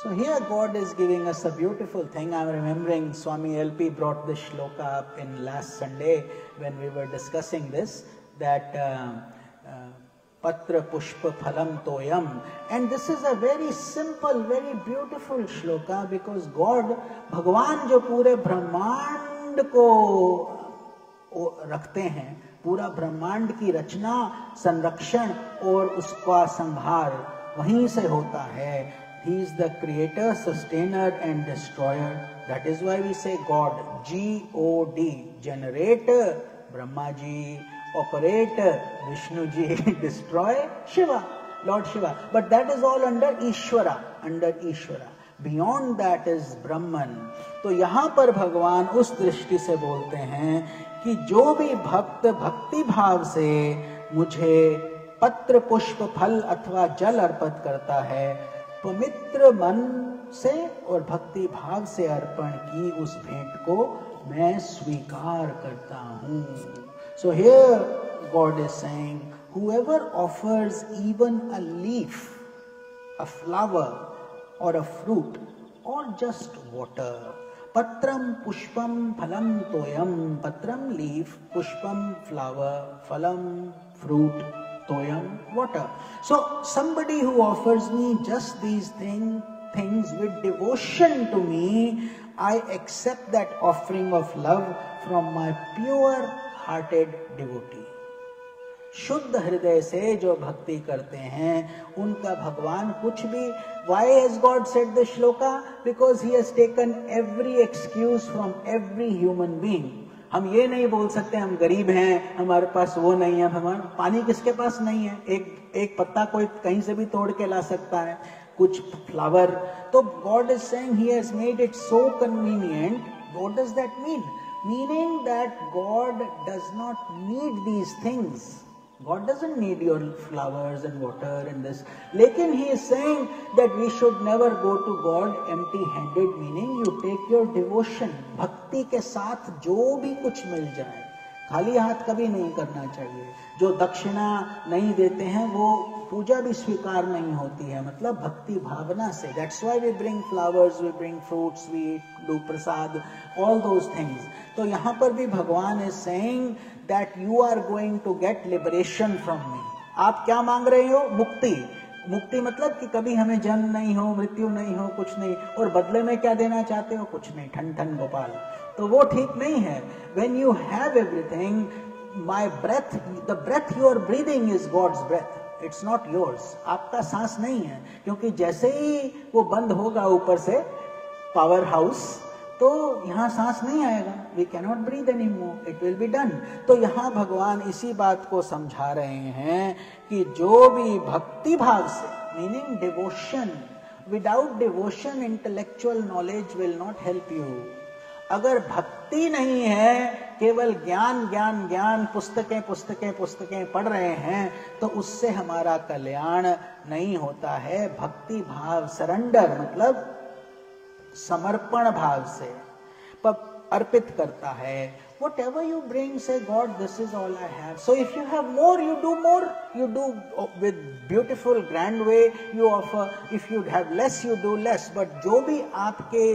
So here God is giving us a beautiful thing. I'm remembering Swami LP brought this shloka up in last Sunday when we were discussing this. That patra pushpa phalam toyam, and this is a very simple, very beautiful shloka because God, भगवान जो पूरे ब्रह्मांड को रखते हैं, पूरा ब्रह्मांड की रचना, संरक्षण और उसका संहार वहीं से होता है. He is the creator, sustainer and destroyer. That is why we say God. G-O-D, generator Brahma ji, operator Vishnu ji, destroy Shiva, Lord Shiva. But that is all under Ishvara, under Ishvara. Beyond that is Brahman. तो यहाँ पर भगवान उस दृष्टि से बोलते हैं कि जो भी भक्त भक्ति भाव से मुझे पत्र पुष्प फल अथवा जल अर्पित करता है, पवित्र मन से और भक्ति भाव से अर्पण की उस भेंट को मैं स्वीकार करता हूँ. So here God is saying, whoever offers even a leaf, a flower or a fruit or just water, patram pushpam phalam toyam, patram leaf, pushpam flower, phalam fruit, toyam water. So somebody who offers me just these things with devotion to me, I accept that offering of love from my pure hearted devotee. शुद्ध हृदय से जो भक्ति करते हैं उनका भगवान कुछ भी. Why has God said this shloka? Because he has taken every excuse from every human being. हम ये नहीं बोल सकते हम गरीब हैं, हमारे पास वो नहीं है. भगवान, पानी किसके पास नहीं है? एक पत्ता कोई कहीं से भी तोड़ के ला सकता है, कुछ फ्लावर. तो God is saying he has made it so convenient. What does that mean? Meaning that God does not need these things. God doesn't need your flowers and water and this. लेकिन he is saying that we should never go to God empty-handed, meaning you take your devotion. भक्ति के साथ जो भी कुछ मिल जाए, खाली हाथ कभी नहीं करना चाहिए. जो दक्षिणा नहीं देते हैं वो पूजा भी स्वीकार नहीं होती है, मतलब भक्ति भावना से. That's why we bring flowers, we bring fruits, we do prasad, all those things. तो यहाँ पर भी भगवान is saying that you are going to get liberation from me. आप क्या मांग रहे हो? मुक्ति. मुक्ति मतलब कि कभी हमें जन्म नहीं हो, मृत्यु नहीं हो, कुछ नहीं. और बदले में क्या देना चाहते हो? कुछ नहीं, ठन ठन गोपाल. तो वो ठीक नहीं है. When you have everything, my breath, the breath you are breathing is God's breath. It's not yours. आपका सांस नहीं है, क्योंकि जैसे ही वो बंद होगा ऊपर से पावर हाउस, तो यहाँ सांस नहीं आएगा. We cannot breathe anymore. It will be done. तो यहाँ भगवान इसी बात को समझा रहे हैं कि जो भी भक्ति भाव से, meaning devotion, without devotion intellectual knowledge will not help you. अगर भक्ति नहीं है, केवल ज्ञान ज्ञान ज्ञान, पुस्तकें पुस्तकें पुस्तकें पढ़ रहे हैं, तो उससे हमारा कल्याण नहीं होता है. भक्ति भाव, सरेंडर मतलब समर्पण भाव से अर्पित करता है whatever you bring, say, God, this is all I have. So if you have more, you do more. You do with beautiful, grand way. You offer. If you have less, you do less. But जो भी आपके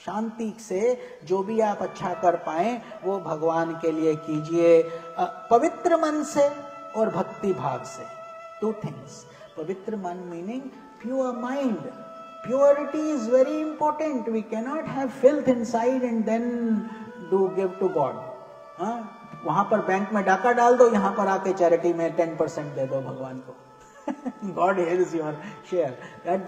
शांति से जो भी आप अच्छा कर पाए, वो भगवान के लिए कीजिए, पवित्र मन से और भक्ति भाव से. 2 things. पवित्र मन meaning pure mind. Purity is very important. We cannot have filth inside and then do give to God. हाँ, वहां पर बैंक में डाका डाल दो, यहाँ पर आके चैरिटी में 10% दे दो भगवान को. God hears your share. That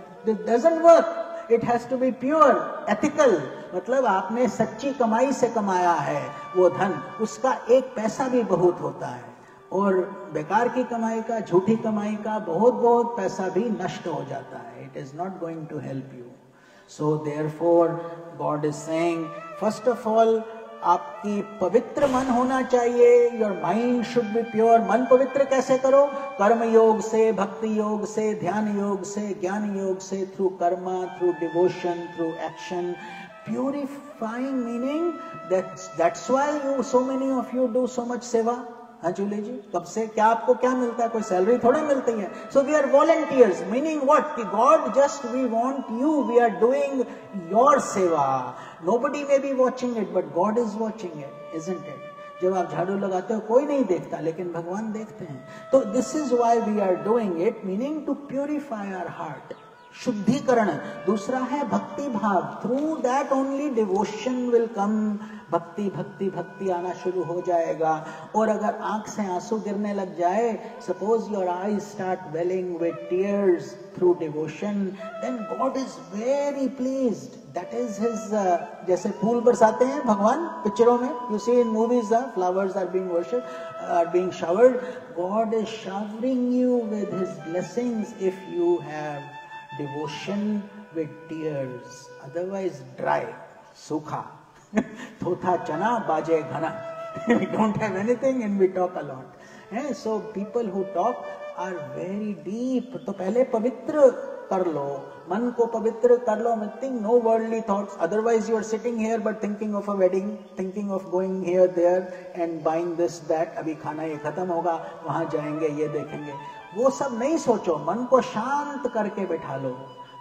doesn't work. It has to be pure, ethical. मतलब आपने सच्ची कमाई से कमाया है वो धन, उसका एक पैसा भी बहुत होता है. और बेकार की कमाई का, झूठी कमाई का बहुत पैसा भी नष्ट हो जाता है. It is not going to help you. So therefore God is saying, first of all, आपकी पवित्र मन होना चाहिए. Your mind should be pure. मन पवित्र कैसे करो? कर्म योग से, भक्ति योग से, ध्यान योग से, ज्ञान योग से, through karma, through devotion, through action. Purifying meaning that's why so many of you do so much seva. हाँ जूली जी, कब से क्या आपको क्या मिलता है? कोई सैलरी थोड़ी मिलती है. So we are volunteers, meaning what कि God just we want you, we are doing your seva. Nobody may be watching it but God is watching it, isn't it? जब आप झाड़ू लगाते हो कोई नहीं देखता, लेकिन भगवान देखते हैं. तो this is why we are doing it, meaning to purify our heart. शुद्धिकरण. दूसरा है भक्ति भाव. Through that only devotion will come. भक्ति भक्ति भक्ति आना शुरू हो जाएगा. और अगर आंख से आंसू गिरने लग जाए, suppose your eyes start welling with tears through devotion, then God is very pleased. That is his. जैसे फूल बरसाते हैं भगवान पिक्चरों में, you see in movies, flowers are being worshipped, are being showered. God is showering you with his blessings if you have devotion with tears. Otherwise dry, सूखा. थोथा चना बाजे घना. We don't have anything and we talk a lot. So people who talk are very deep. तो पहले पवित्र कर लो, मन को पवित्र कर लो. Nothing, no worldly thoughts. Otherwise you are sitting here but thinking of a wedding, thinking of going here there and buying this that. अभी खाना ये खत्म होगा, वहां जाएंगे, ये देखेंगे. वो सब नहीं सोचो. मन को शांत करके बैठा लो.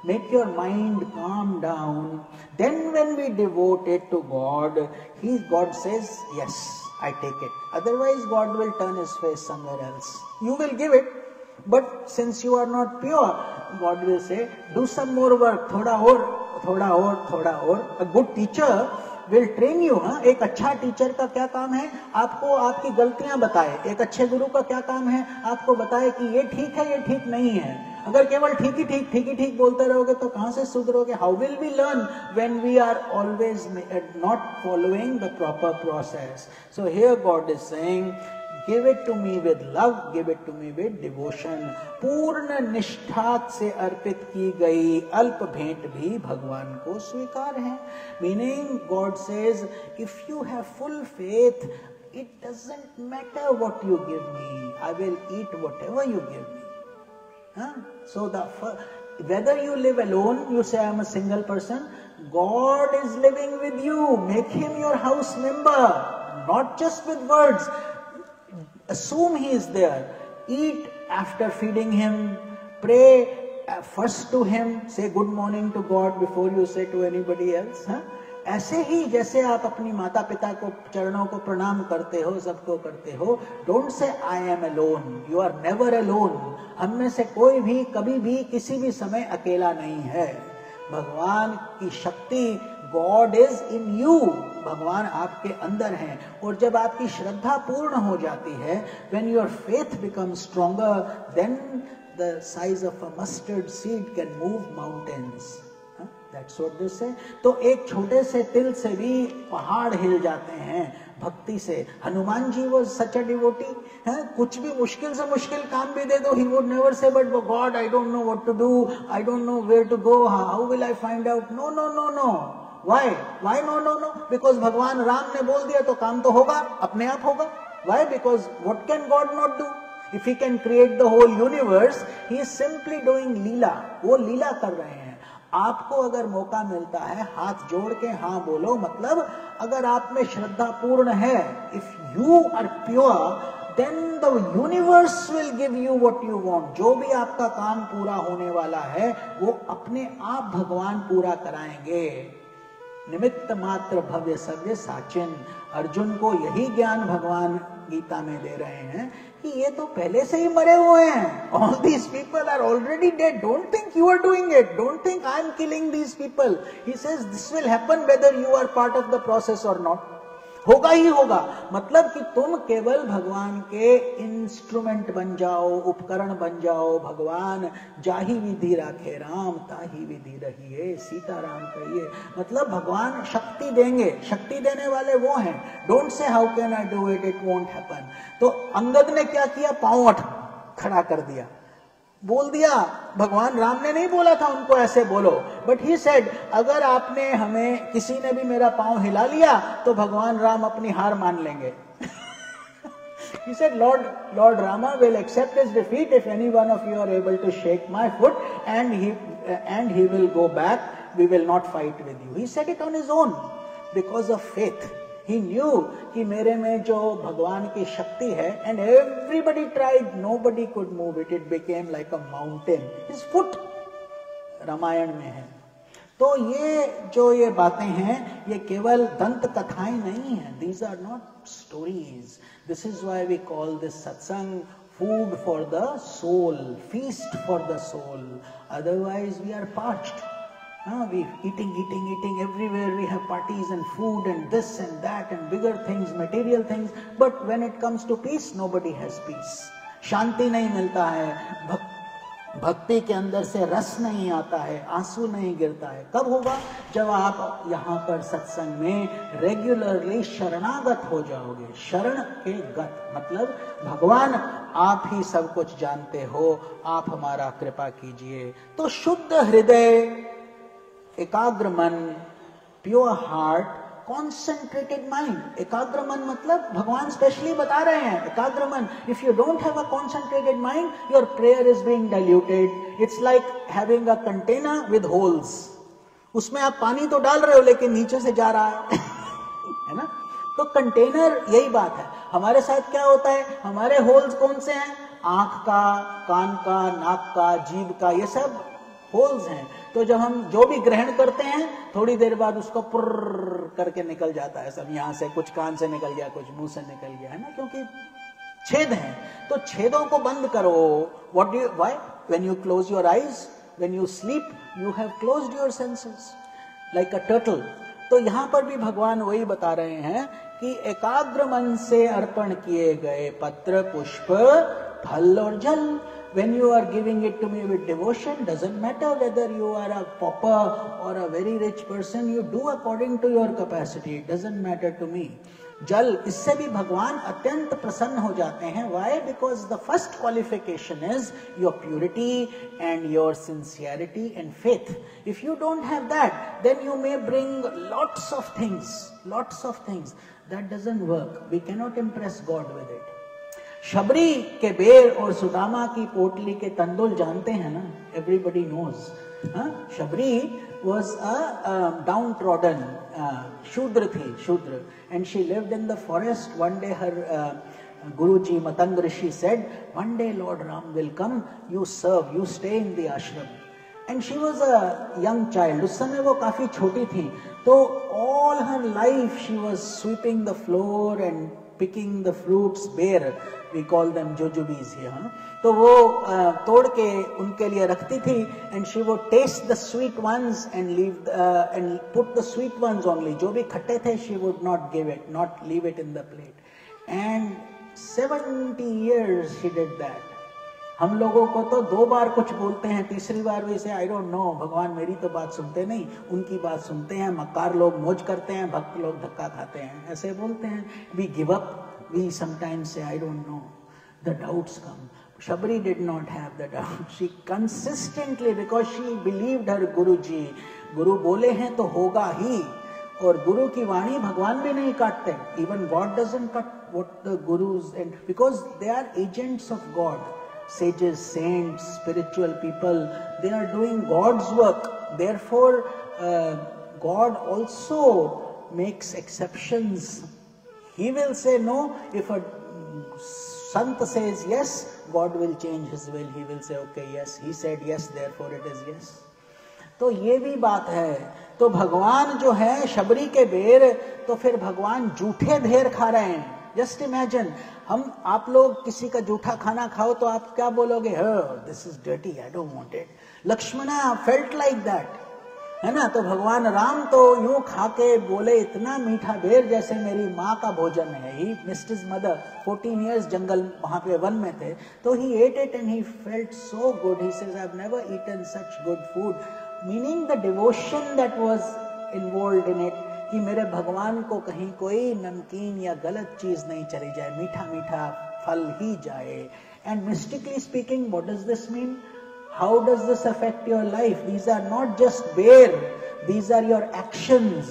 Make your mind calm down. Then when we devote it to God, God says, yes, I take it. Otherwise God will turn his face somewhere else. You will give it, but since you are not pure, God will say, do some more work. थोड़ा और, थोड़ा और, थोड़ा और. A good teacher will train you. हाँ, एक अच्छा teacher का क्या काम है? आपको आपकी गलतियां बताए. एक अच्छे गुरु का क्या काम है? आपको बताए कि ये ठीक है, ये ठीक नहीं है. अगर केवल ठीक ही बोलते रहोगे तो कहां से सुधरोगे? How will we learn when we are always not following the proper process? So here God is saying, give it to me with love, give it to me with devotion. पूर्ण निष्ठा से अर्पित की गई अल्प भेंट भी भगवान को स्वीकार है. Meaning God says, if you have full faith, it doesn't matter what you give me, I will eat whatever you give me. So whether you live alone, you say I am a single person, God is living with you. Make him your house member, not just with words. Assume he is there. Eat after feeding him. Pray first to him. Say good morning to God before you say to anybody else. ऐसे ही जैसे आप अपनी माता पिता को चरणों को प्रणाम करते हो, सबको करते हो. Don't say I am alone. You are never alone. हम में से कोई भी कभी भी किसी भी समय अकेला नहीं है. भगवान की शक्ति, गॉड इज इन यू. भगवान आपके अंदर हैं. और जब आपकी श्रद्धा पूर्ण हो जाती है, when your faith become stronger, then the size of a mustard seed can move mountains. That's what they say. तो एक छोटे से तिल से भी पहाड़ हिल जाते हैं भक्ति से. Hanuman ji was such a devotee. कुछ भी मुश्किल से मुश्किल काम भी दे दो, he would never say, but God, I don't know what to do, I don't know where to go, how will I find out? No, no, no, no. Why? Why no, no, no? Because भगवान राम ने बोल दिया तो काम तो होगा, अपने आप होगा. Why? Because what can God not do? If he can create the whole universe, he is simply doing लीला. वो लीला कर रहे हैं. आपको अगर मौका मिलता है हाथ जोड़ के हाँ बोलो, मतलब अगर आप में श्रद्धा पूर्ण है, if you are pure, then the universe will give you what you want. जो भी आपका काम पूरा होने वाला है वो अपने आप भगवान पूरा कराएंगे। निमित्त मात्र भव्य सव्य साचिन। अर्जुन को यही ज्ञान भगवान गीता में दे रहे हैं कि ये तो पहले से ही मरे हुए हैं। All these people are already dead. Don't think you are doing it. Don't think I am killing these people. He says this will happen whether you are part of the process or not. होगा ही होगा। मतलब कि तुम केवल भगवान के instrument बन जाओ, उपकरण बन जाओ। भगवान जाहि विधि राखे राम, ताहि विधि रहिए, सीताराम कहिए। मतलब भगवान शक्ति देंगे, शक्ति देने वाले वो हैं। Don't say how can I do it, it won't happen. तो अंगद ने क्या किया, पांव खड़ा कर दिया, बोल दिया। भगवान राम ने नहीं बोला था उनको ऐसे बोलो, बट ही सेड अगर आपने हमें, किसी ने भी मेरा पांव हिला लिया तो भगवान राम अपनी हार मान लेंगे। He said, Lord Rama will accept his defeat if any one of you are able to shake my foot, and he will go back. We will not fight with you. He said it on his own because of faith. He knew कि मेरे में जो भगवान की शक्ति है, and everybody tried, nobody could move it. It became like a mountain. His foot Ramayan में है। तो ये बातें हैं, ये केवल दंत कथाएं नहीं हैं। These are not stories. This is why we call this satsang food for the soul, feast for the soul. Otherwise we are parched. We eating everywhere. We have parties and food and this and that and bigger things, material things. But when it comes to peace, nobody has peace. शांति नहीं मिलता है, भक्ति के अंदर से रस नहीं आता है, आंसू नहीं गिरता है। कब होगा? जब आप यहाँ पर सत्संग में रेगुलरली शरणागत हो जाओगे। शरण के गत मतलब भगवान आप ही सब कुछ जानते हो, आप हमारा कृपा कीजिए। तो शुद्ध हृदय, एकाग्र मन, प्योर हार्ट, कॉन्सेंट्रेटेड माइंड। एकाग्र मन मतलब भगवान स्पेशली बता रहे हैं एकाग्र मन। If you don't have a concentrated mind, your prayer is being diluted. It's like having a container with holes. उसमें आप पानी तो डाल रहे हो लेकिन नीचे से जा रहा है ना। तो कंटेनर यही बात है। हमारे साथ क्या होता है, हमारे होल्स कौन से हैं? आंख का, कान का, नाक का, जीभ का, ये सब होल्स हैं। तो जब हम जो भी ग्रहण करते हैं, थोड़ी देर बाद उसको पुर्र करके निकल जाता है सब। यहाँ से कुछ कान से निकल गया, कुछ मुंह से निकल गया, है ना, क्योंकि छेद हैं। तो छेदों को बंद करो। Why? When you close your eyes, when you sleep, you have closed your senses like a turtle. तो यहाँ पर भी भगवान वही बता रहे हैं कि एकाग्र मन से अर्पण किए गए पत्र, पुष्प, फल और जल। When you are giving it to me with devotion, doesn't matter whether you are a pauper or a very rich person, you do according to your capacity. It doesn't matter to me. जल, इससे भी भगवान अत्यंत प्रसन्न हो जाते हैं। Why? Because the first qualification is your purity and your sincerity and faith. If you don't have that, then you may bring lots of things. That doesn't work. We cannot impress God with it. Shabari के बेर और सुदामा की पोटली के तंदुल जानते हैं ना, everybody knows. Shabari was a downtrodden, शूद्र थी, शूद्र, and she lived in the forest. One day her guruji Matang rishi said, one day lord Ram will come, you serve, you stay in the ashram. And she was a young child, उस समय वो काफी छोटी थी। तो all her life she was sweeping the floor and picking the fruits bare, we call them jujubes here. तो वो तोड़ के उनके लिए रखती थी, and she would taste the sweet ones and leave and put the sweet ones only. जो भी खट्टे थे, she would not give it, not leave it in the plate. And 70 years she did that. हम लोगों को तो 2 बार कुछ बोलते हैं, तीसरी बार भी से आई डोंट नो, भगवान मेरी तो बात सुनते नहीं, उनकी बात सुनते हैं। मक्कार लोग मौज करते हैं, भक्त लोग धक्का खाते हैं, ऐसे बोलते हैं। We give up, we sometimes say I don't know, the doubts come. Shabri did not have the doubt. She consistently, because she believed her Guruji, गुरु बोले हैं तो होगा ही। और गुरु की वाणी भगवान भी नहीं काटते। Even God doesn't cut what the gurus, and because they are agents of God. sages, saints, spiritual people, they are doing God's work. Therefore, God also makes exceptions. He will say no. If a Sant says yes, God will change his will. He will say, okay, yes, he said yes, therefore it is yes. तो ये भी बात है. तो भगवान जो है शबरी के बेर, तो फिर भगवान जूठे भेर खा रहे हैं. जस्ट इमेजिन, आप लोग किसी का जूठा खाना खाओ तो आप क्या बोलोगे? This is dirty, I don't want it. Lakshmana felt like that, है ना. तो भगवान राम तो यूं खा के बोले, इतना मीठा बेर जैसे मेरी माँ का भोजन है. He missed his mother. 14 years जंगल वहां पे वन में थे, तो he ate it and he felt so good. He says, I have never eaten such good food. Meaning the devotion that was involved in it, कि मेरे भगवान को कहीं कोई नमकीन या गलत चीज नहीं चली जाए, मीठा मीठा फल ही जाए. And mystically speaking, what does this mean? How does this affect your life? These are not just bare, these are your actions.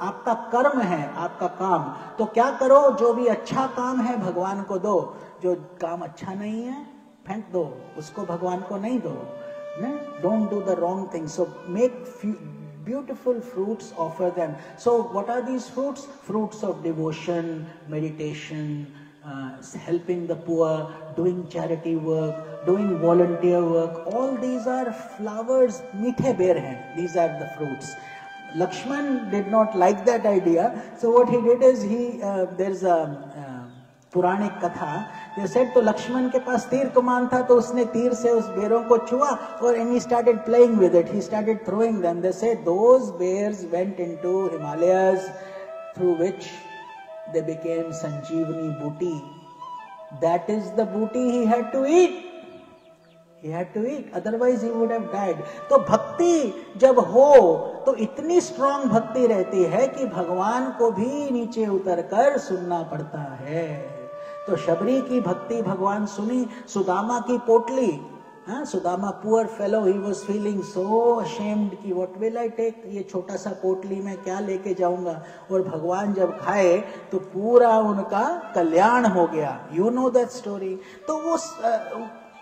आपका कर्म है, आपका काम. तो क्या करो? जो भी अच्छा काम है भगवान को दो, जो काम अच्छा नहीं है फेंक दो, उसको भगवान को नहीं दो. Don't do the wrong thing. So make beautiful fruits, offer them. So what are these fruits? Fruits of devotion, meditation, helping the poor, doing charity work, doing volunteer work. All these are flowers, meethe bear hain. These are the fruits. Lakshman did not like that idea. So what he did is there's a पुराणिक कथा. They said, तो लक्ष्मण के पास तीर कमान था, तो उसने तीर से उस बेरों को छुआ और and he started playing with it. He started throwing them. They said those bears went into Himalayas, through which they became Sanjeevani booty. That is the booty he had to eat. He had to eat, otherwise he would have died. तो भक्ति जब हो तो इतनी strong भक्ति रहती है कि भगवान को भी नीचे उतरकर सुनना पड़ता है. तो शबरी की भक्ति भगवान सुनी. सुदामा की पोटली, Sudama poor fellow, he was feeling so ashamed कि व्हाट विल आई टेक, ये छोटा सा पोटली में क्या लेके जाऊंगा. और भगवान जब खाए तो पूरा उनका कल्याण हो गया. You know that story. तो वो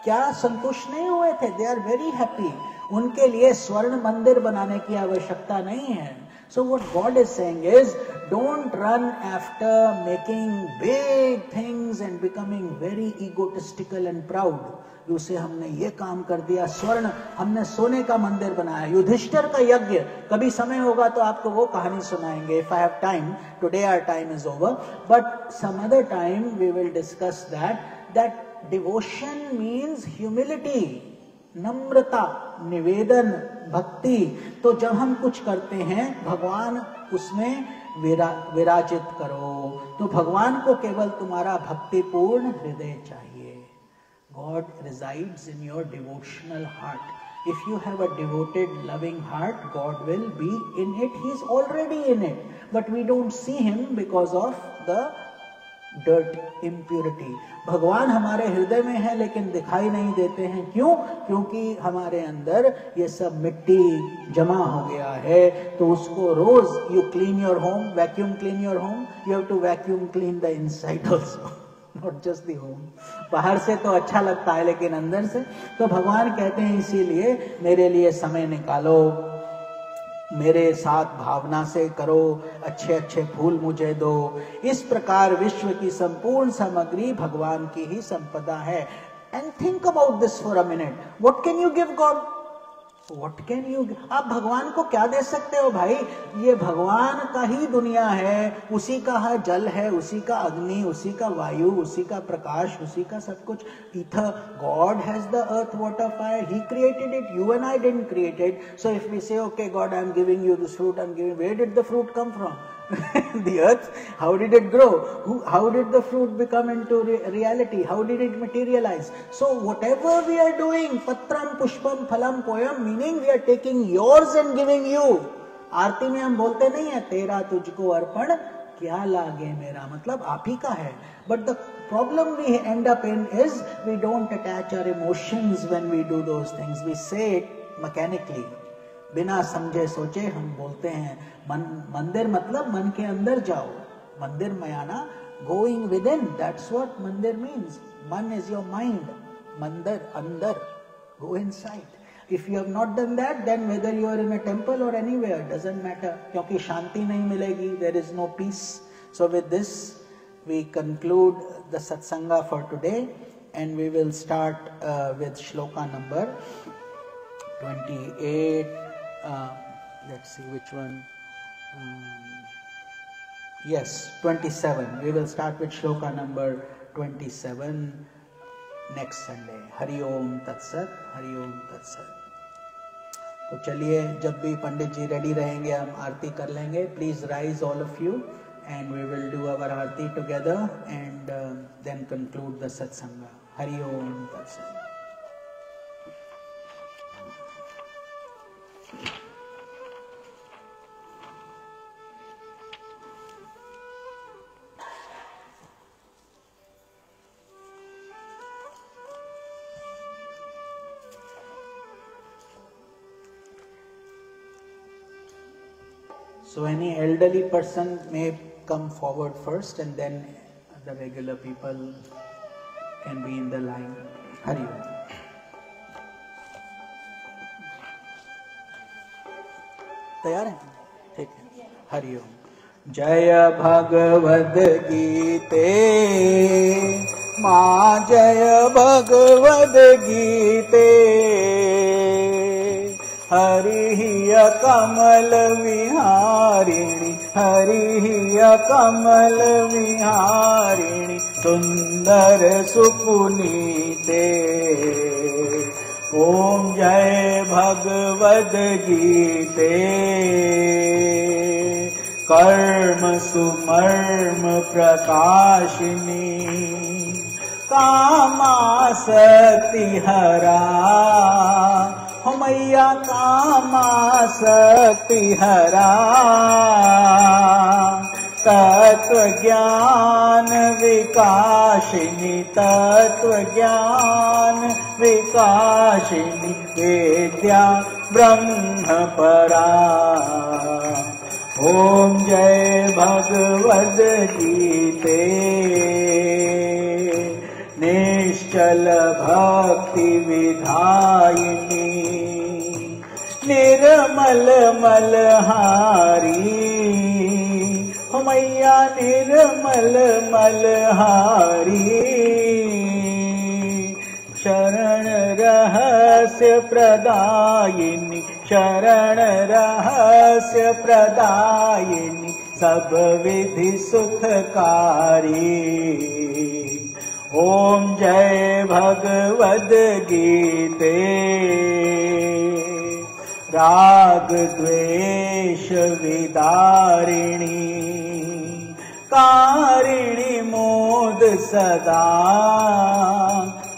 क्या संतुष्ट नहीं हुए थे? They are very happy. उनके लिए स्वर्ण मंदिर बनाने की आवश्यकता नहीं है. So what God is saying is, don't run after making big things and becoming very egotistical and proud. उसे हमने ये काम कर दिया, स्वर्ण, हमने सोने का मंदिर बनाया. युधिष्ठिर का यज्ञ, कभी समय होगा तो आपको वो कहानी सुनाएंगे. If I have time, today our time is over, but some other time we will discuss that devotion means humility, नम्रता, निवेदन, भक्ति. तो जब हम कुछ करते हैं, भगवान उसमें विराजित करो. तो भगवान को केवल तुम्हारा भक्तिपूर्ण हृदय चाहिए. God resides in your devotional heart. If you have a devoted, loving heart, God will be in it. He is already in it, but we don't see him because of the dirt, impurity. भगवान हमारे हृदय में है लेकिन दिखाई नहीं देते हैं. क्यों? क्योंकि हमारे अंदर ये सब मिट्टी जमा हो गया है. तो उसको रोज, you clean your home, vacuum clean your home, you have to vacuum clean the inside also, not just the home. बाहर से तो अच्छा लगता है लेकिन अंदर से. तो भगवान कहते हैं इसीलिए मेरे लिए समय निकालो, मेरे साथ भावना से करो, अच्छे अच्छे फूल मुझे दो. इस प्रकार विश्व की संपूर्ण सामग्री भगवान की ही संपदा है. And think about this for a minute. What can you give God? What can you, आप भगवान को क्या दे सकते हो भाई? ये भगवान का ही दुनिया है, उसी का है जल है, उसी का अग्नि, उसी का वायु, उसी का प्रकाश, उसी का सब कुछ. Ether, God has the earth, water, fire, he created it. You and I didn't create it. So if we say okay God, I am giving you this fruit, I am giving, where did the fruit come from? The earth. How did it grow? How did the fruit become into reality? How did it materialize? So whatever we are doing, patram, pushpam, phalam, poyam, meaning we are taking yours and giving you. आरती में हम बोलते नहीं है, तेरा तुझको अर्पण क्या लागे मेरा, मतलब आप ही का है. But the problem we end up in is we don't attach our emotions when we do those things. We say it mechanically. बिना समझे सोचे हम बोलते हैं. मंदिर मतलब मन के अंदर जाओ. मंदिर में आना, going with in, that's what मंदिर मीन्स. मन इज योर माइंड. मंदिर अंदर, go inside. If you have not done that, then whether you are in a temple or anywhere, doesn't matter. क्योंकि शांति नहीं मिलेगी, there is no peace. So with this, we conclude the satsanga for today, and we will start with shloka number 28. Let's see which one. Yes, 27. We will start with shloka number 27 next Sunday. Hari Om Tat Sat, Hari Om Tat Sat. तो चलिए, जब भी पंडित जी ready रहेंगे हम आरती कर लेंगे. Please rise all of you and we will do our aarti together and then conclude the satsang. Hari ओम तत्सत. So any elderly person may come forward first, and then the regular people can be in the line. Hari Om. तैयार हैं? ठीक है. हरि ओम. जय भगवद गीते माँ, जय भगवद गीते. हरि कमल विहारिणी, हरि कमल विहारिणी, सुंदर सुपुनीते. ओम जय भगवद गीते. कर्म सुमर्म प्रकाशिनी, कामासक्ति हरा. हो मैया कामासक्ति हरा. तत्व ज्ञान विकासिनी, तत्व ज्ञान विकासिनी, विद्या ब्रह्म परा. ओम जय भगवद गीते. निश्चल भक्ति विधायिनी, निर्मल मलहारी. हो मैया निर्मल मलहारी. शरण रहस्य प्रदायिनी, शरण रहस्य प्रदायिनी, सब विधि सुखकारी. ओम जय भगवद गीते. राग द्वेष विदारिणी, कारिणी मोद सदा.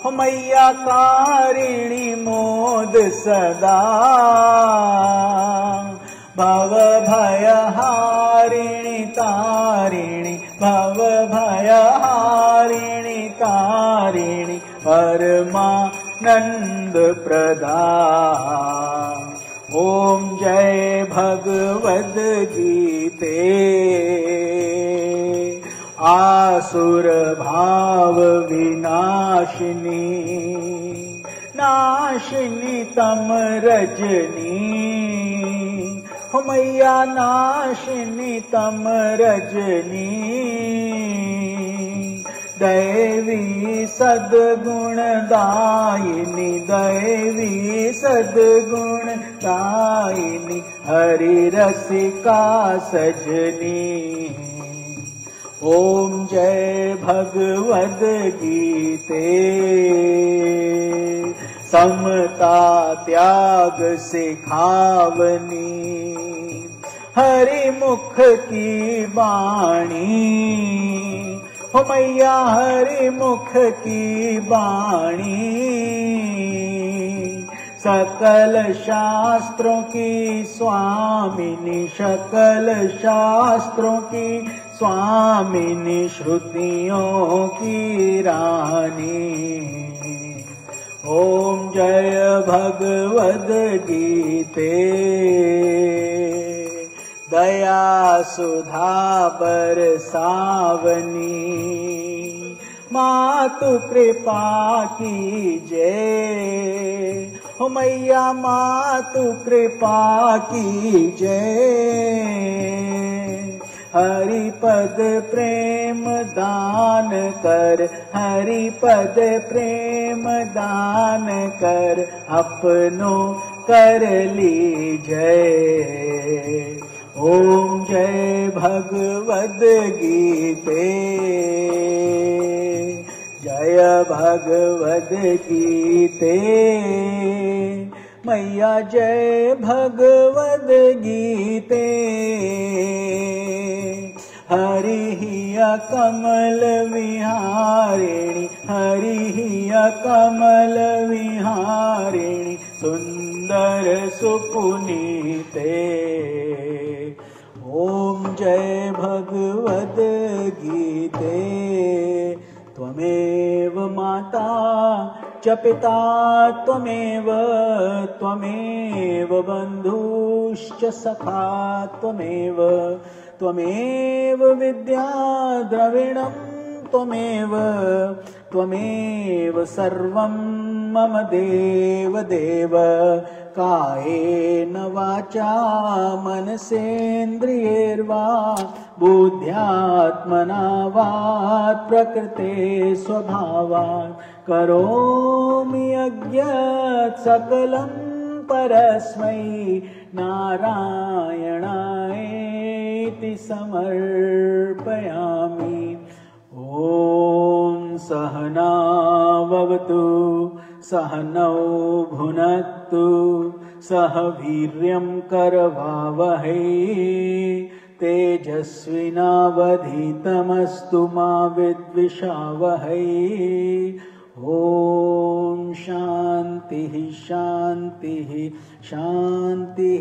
हो मैया कारिणी मोद सदा. भव भयहारिणी तारिणी, भव भयहारिणी तारिणी, परमानंद प्रदा. ओम जय भगवद गीते. आसुर भाव विनाशिनी, नाशिनी तम रजनी. हो मैया नाशिनी तम रजनी. दैवी सद्गुण दायिनी, दैवी सद्गुण दायिनी, हरि रसिका सजनी. ओम जय भगवद गीते. समता त्याग सिखावनी, हरि मुख की वाणी. हो मैया हरि मुख की वाणी. सकल शास्त्रों की स्वामिनी, सकल शास्त्रों की स्वामिनी, श्रुतियों की रानी. ओम जय भगवद गीते. दया सुधा बरसावनी, मातु कृपा कीजय। हो मैया मातु कृपा कीजय। हरिपद प्रेम दान कर, हरिपद प्रेम दान कर, अपनो कर लीजय। ओम जय भगवद गीते, जय भगवद गीते। मैया जय भगवद गीते। हरि हिया कमल विहारिणी, हरि हिया कमल विहारिणी, सुंदर सुपुनीते। ओम जय भगवद गीते। त्वमेव माता च पिता त्वमेव, त्वमेव बन्धुश्च सखा त्वमेव, त्वमेव विद्या द्रविणं त्वमेव, त्वमेव सर्वं मम देव देव। कायेन वाचा मनसेन्द्रियैर्वा बुद्ध्यात्मना वा प्रकृते स्वभावात् करोमि यज्ञत् सकलं परस्मै नारायणायेति समर्पयामि। ॐ सहना भवतु, सहनौ भुनक्तु, सह वीर्यं करवावहै, तेजस्विनावधीतमस्तु मा विद्विषावहै। ओम शांति शांति शांति।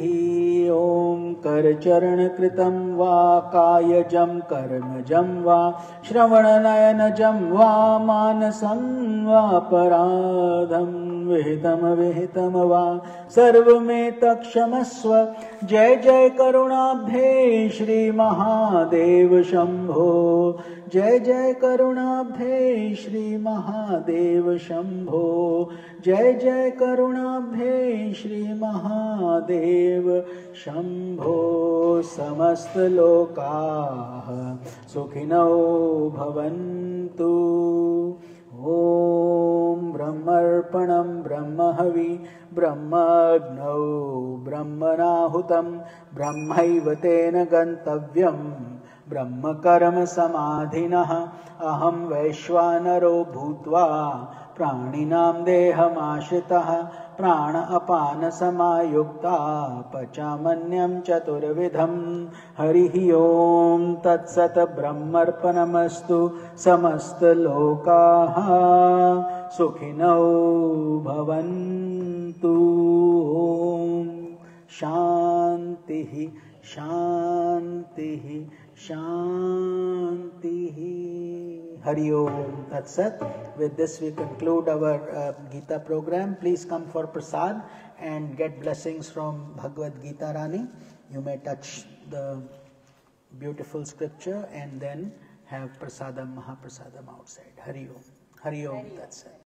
ओम करचरण कृतं वा कायजं कर्मजं वा श्रवणनयनजं वा मानसं वा पराधं विहितं वा सर्वमेतत्क्षमस्व। जय जय करुणाब्धे श्री महादेव शंभो, जय जय करुणाब्धे श्री महादेव शंभो, जय जय करुणाब्धे श्री महादेव शंभो। समस्त लोकाः सुखिनो भवन्तु। ओम ब्रह्मर्पणं ब्रह्महवि ब्रह्मग्नौ ब्रह्मणाहुतं ब्रह्मैव तेन गन्तव्यं ब्रह्म कर्म समाधिनः। अहं वैश्वानरो भूत्वा प्राणिनां देहमाश्रितः प्राण अपान समायुक्ता पचामन्यं चतुर्विधं। हरिः ओम तत्सत् ब्रह्मर्पणमस्तु। समस्त लोकाः सुखिनो भवन्तु। ओम शांति शांति शांति। Hari Om Tat Sat. With this we conclude our Gita program. Please come for prasad and get blessings from Bhagavad Gita Rani. You may touch the beautiful scripture and then have prasadam, mahaprasadam outside. Hari Om. Hari Om Tat Sat.